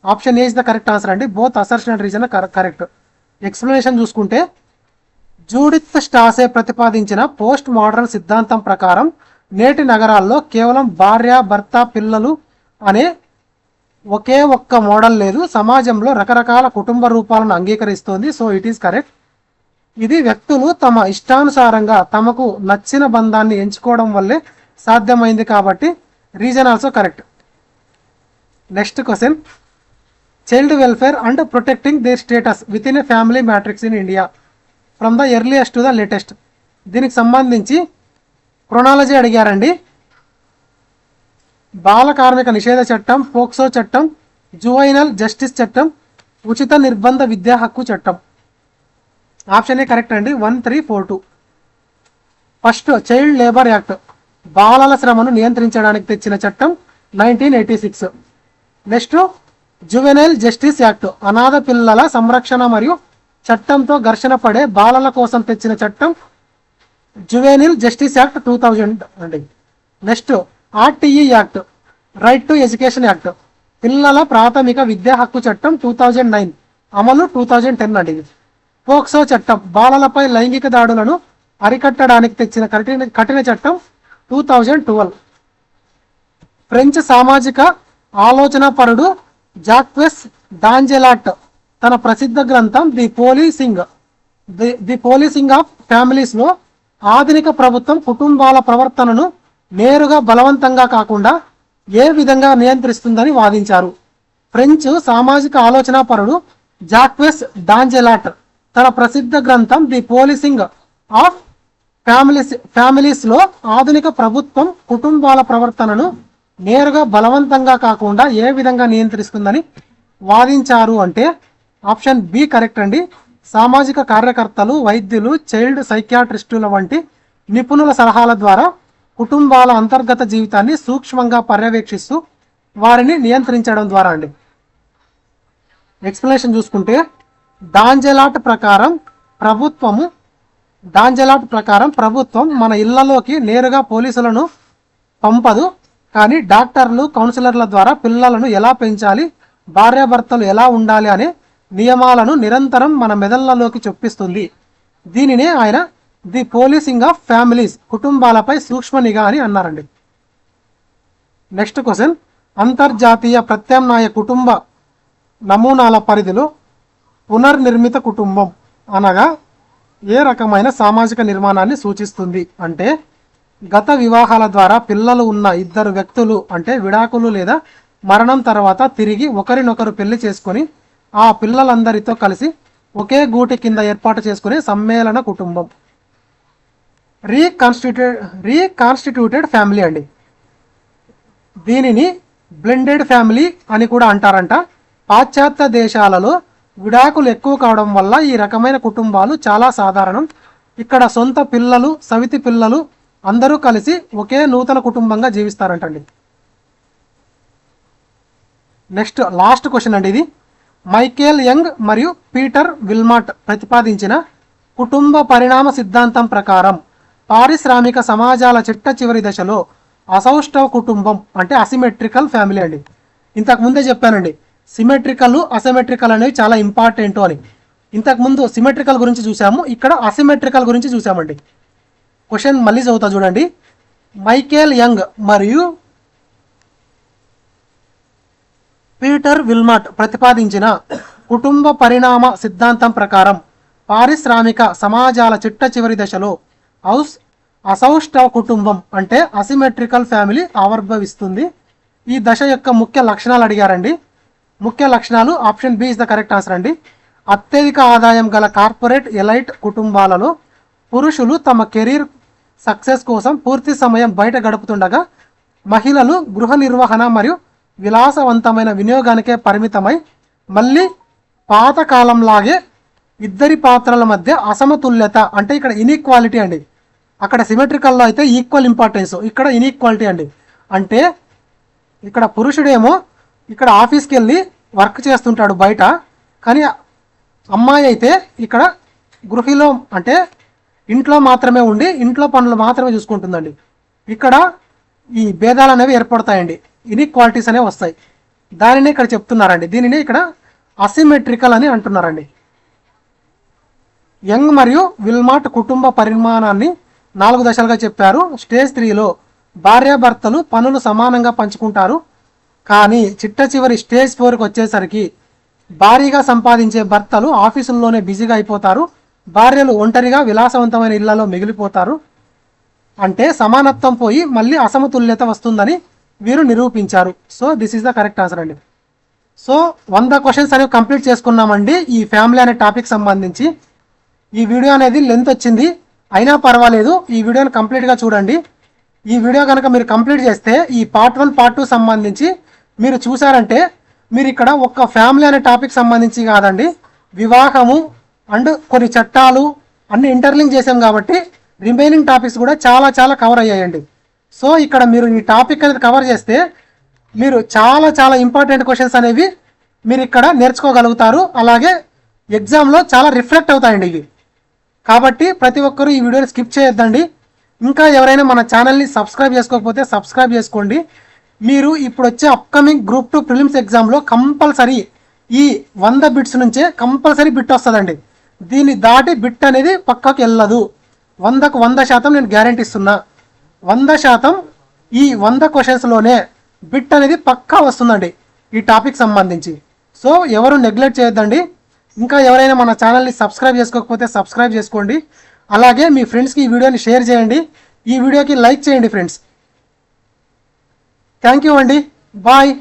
A: Option A is the correct answer అండి. Both assertion and reason correct. Explanation చూసుకుంటే జూడిత్ స్టాసే ప్రతిపాదించిన పోస్ట్ మోడర్న్ సిద్ధాంతం ప్రకారం నేటి నగరాల్లో కేవలం భార్య, భర్త, పిల్లలు అనే ఒకే ఒక్క మోడల్ లేదు. సమాజంలో రకరకాల కుటుంబ రూపాలను అంగీకరిస్తోంది. So it is correct. ఇది వ్యక్తులు తమ ఇష్టానుసారంగా తమకు నచ్చిన బంధాన్ని ఎంచుకోవడం వల్లే సాధ్యమైంది కాబట్టి reason also correct. Next question, child welfare and protecting there status with in a family matrix in India from the earliest to the latest. దీనికి సంబంధించి క్రొనాలజీ అడిగారండి. బాల కార్మిక నిషేధ చట్టం, పోక్సో చట్టం, జువైనల్ జస్టిస్ చట్టం, ఉచిత నిర్బంధ విద్యా హక్కు చట్టం. ఆప్షన్ ఏ కరెక్ట్ అండి. 1342. ఫస్ట్ చైల్డ్ లేబర్ యాక్ట్, బాలల శ్రమను నియంత్రించడానికి తెచ్చిన చట్టం 1986. నెక్స్ట్ జువెనైల్ జస్టిస్ యాక్ట్, అనాథ పిల్లల సంరక్షణ మరియు చట్టంతో ఘర్షణ పడే బాలల కోసం తెచ్చిన చట్టం జువెనైల్ జస్టిస్ యాక్ట్ 2000 అండి. Next RTE act, right to education act, పిల్లల ప్రాథమిక విద్యా హక్కు చట్టం 2009, అమలు 2010 అండి. పోక్సో చట్టం, బాలలపై లైంగిక దాడులను అరికట్టడానికి తెచ్చిన కఠిన చట్టం 2012. ఫ్రెంచ్ సామాజిక ఆలోచన పరుడు జాక్వెస్ డాంజెలాట్ తన ప్రసిద్ధ గ్రంథం ది పోలీసింగ్ ఆఫ్ ఫ్యామిలీస్ లో ఆధునిక ప్రభుత్వం కుటుంబాల ప్రవర్తనను నేరుగా బలవంతంగా కాకుండా ఏ విధంగా నియంత్రిస్తుందని వాదించారు. ఫ్రెంచ్ సామాజిక ఆలోచన పరుడు జాక్వెస్ డాంజెలాట్ తన ప్రసిద్ధ గ్రంథం ది పోలీసింగ్ ఆఫ్ ఫ్యామిలీస్ లో ఆధునిక ప్రభుత్వం కుటుంబాల ప్రవర్తనను నేరుగా బలవంతంగా కాకుండా ఏ విధంగా నియంత్రిస్తుందని వాదించారు అంటే ఆప్షన్ బి కరెక్ట్ అండి. సామాజిక కార్యకర్తలు, వైద్యులు, చైల్డ్ సైకియాట్రిస్టుల వంటి నిపుణుల సలహాల ద్వారా కుటుంబాల అంతర్గత జీవితాన్ని సూక్ష్మంగా పర్యవేక్షిస్తూ వారిని నియంత్రించడం ద్వారా అండి. ఎక్స్ప్లెనేషన్ చూసుకుంటే డాంజెలాట్ ప్రకారం ప్రభుత్వం మన ఇళ్లలోకి నేరుగా పోలీసులను పంపదు, కానీ డాక్టర్లు, కౌన్సిలర్ల ద్వారా పిల్లలను ఎలా పెంచాలి, భార్యాభర్తలు ఎలా ఉండాలి అనే నియమాలను నిరంతరం మన మెదళ్లలోకి చొప్పిస్తుంది. దీనినే ఆయన ది పోలీసింగ్ ఆఫ్ ఫ్యామిలీస్, కుటుంబాలపై సూక్ష్మ నిఘా అని అన్నారండి. నెక్స్ట్ క్వశ్చన్, అంతర్జాతీయ ప్రత్యామ్నాయ కుటుంబ నమూనాల పరిధిలో పునర్నిర్మిత కుటుంబం అనగా ఏ రకమైన సామాజిక నిర్మాణాన్ని సూచిస్తుంది అంటే గత వివాహాల ద్వారా పిల్లలు ఉన్న ఇద్దరు వ్యక్తులు అంటే విడాకులు లేదా మరణం తర్వాత తిరిగి ఒకరినొకరు పెళ్లి చేసుకొని ఆ పిల్లలందరితో కలిసి ఒకే గూటి కింద ఏర్పాటు చేసుకునే సమ్మేళన కుటుంబం. రీకాన్స్టిట్యూటెడ్ ఫ్యామిలీ అండి. దీనిని బ్లెండెడ్ ఫ్యామిలీ అని కూడా అంటారంట. పాశ్చాత్య దేశాలలో విడాకులు ఎక్కువ కావడం వల్ల ఈ రకమైన కుటుంబాలు చాలా సాధారణం. ఇక్కడ సొంత పిల్లలు, సవితి పిల్లలు అందరూ కలిసి ఒకే నూతన కుటుంబంగా జీవిస్తారంటండి. నెక్స్ట్ లాస్ట్ క్వశ్చన్ అండి ఇది. మైకేల్ యంగ్ మరియు పీటర్ విల్మాట్ ప్రతిపాదించిన కుటుంబ పరిణామ సిద్ధాంతం ప్రకారం పారిశ్రామిక సమాజాల చిట్ట చివరి దశలో అసౌష్ఠవ కుటుంబం అంటే అసిమెట్రికల్ ఫ్యామిలీ అండి. ఇంతకు ముందే చెప్పానండి, సిమెట్రికల్, అసిమెట్రికల్ అనేవి చాలా ఇంపార్టెంట్ అని. ఇంతకుముందు సిమెట్రికల్ గురించి చూసాము, ఇక్కడ అసిమెట్రికల్ గురించి చూసామండి. క్వశ్చన్ మళ్ళీ చదువుతా చూడండి. మైకేల్ యంగ్ మరియు పీటర్ విల్మాట్ ప్రతిపాదించిన కుటుంబ పరిణామ సిద్ధాంతం ప్రకారం పారిశ్రామిక సమాజాల చిట్ట చివరి దశలో అసౌష్ఠవ కుటుంబం అంటే అసిమెట్రికల్ ఫ్యామిలీ ఆవిర్భవిస్తుంది. ఈ దశ యొక్క ముఖ్య లక్షణాలు అడిగారండి. ముఖ్య లక్షణాలు option B is the correct answer అండి. అత్యధిక ఆదాయం గల కార్పొరేట్ ఎలైట్ కుటుంబాలలో పురుషులు తమ కెరీర్ సక్సెస్ కోసం పూర్తి సమయం బయట గడుపుతుండగా మహిళలు గృహ నిర్వహణ మరియు విలాసవంతమైన వినియోగానికే పరిమితమై మళ్ళీ పాతకాలంలాగే ఇద్దరి పాత్రల మధ్య అసమతుల్యత అంటే ఇక్కడ ఇన్ఈక్వాలిటీ అండి. అక్కడ సిమెట్రికల్లో అయితే ఈక్వల్ ఇంపార్టెన్స్, ఇక్కడ ఇన్ఈక్వాలిటీ అండి. అంటే ఇక్కడ పురుషుడేమో ఇక్కడ ఆఫీస్కి వెళ్ళి వర్క్ చేస్తుంటాడు బయట, కానీ అమ్మాయి అయితే ఇక్కడ గృహిలో అంటే ఇంట్లో మాత్రమే ఉండి ఇంట్లో పనులు మాత్రమే చూసుకుంటుందండి. ఇక్కడ ఈ భేదాలు అనేవి ఏర్పడతాయండి, ఇన్ఈక్వాలిటీస్ అనేవి వస్తాయి. దానినే ఇక్కడ చెప్తున్నారండి. దీనిని ఇక్కడ అసిమెట్రికల్ అని అంటున్నారండి. యంగ్ మరియు విల్మాట్ కుటుంబ పరిమాణాన్ని 4 దశలుగా చెప్పారు. స్టేజ్ 3లో భార్యాభర్తలు పనులు సమానంగా పంచుకుంటారు, కానీ చిట్ట చివరి స్టేజ్ 4కి వచ్చేసరికి భారీగా సంపాదించే భర్తలు ఆఫీసుల్లోనే బిజీగా అయిపోతారు, భార్యలు ఒంటరిగా విలాసవంతమైన ఇళ్లలో మిగిలిపోతారు. అంటే సమానత్వం పోయి మళ్ళీ అసమతుల్యత వస్తుందని వీరు నిరూపించారు. So this is the correct answer అండి. సో 100 క్వశ్చన్స్ అనేవి కంప్లీట్ చేసుకున్నామండి ఈ ఫ్యామిలీ అనే టాపిక్ సంబంధించి. ఈ వీడియో అనేది లెంత్ వచ్చింది, అయినా పర్వాలేదు, ఈ వీడియోని కంప్లీట్గా చూడండి. ఈ వీడియో కనుక మీరు కంప్లీట్ చేస్తే ఈ పార్ట్ 1 పార్ట్ 2 సంబంధించి మీరు చూసారంటే మీరు ఇక్కడ ఒక్క ఫ్యామిలీ అనే టాపిక్ సంబంధించి కాదండి, వివాహము అండ్ కొన్ని చట్టాలు అన్ని ఇంటర్లింక్ చేసాం కాబట్టి రిమైనింగ్ టాపిక్స్ కూడా చాలా చాలా కవర్ అయ్యాయండి. సో ఇక్కడ మీరు ఈ టాపిక్ అనేది కవర్ చేస్తే మీరు చాలా చాలా ఇంపార్టెంట్ క్వశ్చన్స్ అనేవి మీరు ఇక్కడ నేర్చుకోగలుగుతారు. అలాగే ఎగ్జామ్లో చాలా రిఫ్లెక్ట్ అవుతాయండి ఇవి. కాబట్టి ప్రతి ఒక్కరూ ఈ వీడియోని స్కిప్ చేయొద్దండి. ఇంకా ఎవరైనా మన ఛానల్ని సబ్స్క్రైబ్ చేసుకోకపోతే సబ్స్క్రైబ్ చేసుకోండి. మీరు ఇప్పుడు వచ్చే అప్కమింగ్ గ్రూప్ 2 ప్రిలిమ్స్ ఎగ్జామ్లో కంపల్సరీ ఈ 100 బిట్స్ నుంచే కంపల్సరీ బిట్ వస్తుందండి. దీన్ని దాటి బిట్ అనేది పక్కకు వెళ్ళదు. 100కు 100% నేను గ్యారంటీ ఇస్తున్నా. 100% ఈ 100 క్వశ్చన్స్లోనే బిట్ అనేది పక్కా వస్తుందండి ఈ టాపిక్ సంబంధించి. సో ఎవరు నెగ్లెక్ట్ చేయొద్దండి. ఇంకా ఎవరైనా మన ఛానల్ని సబ్స్క్రైబ్ చేసుకోకపోతే సబ్స్క్రైబ్ చేసుకోండి. అలాగే మీ ఫ్రెండ్స్కి ఈ వీడియోని షేర్ చేయండి. ఈ వీడియోకి లైక్ చేయండి ఫ్రెండ్స్. థ్యాంక్ యూ అండి. బాయ్.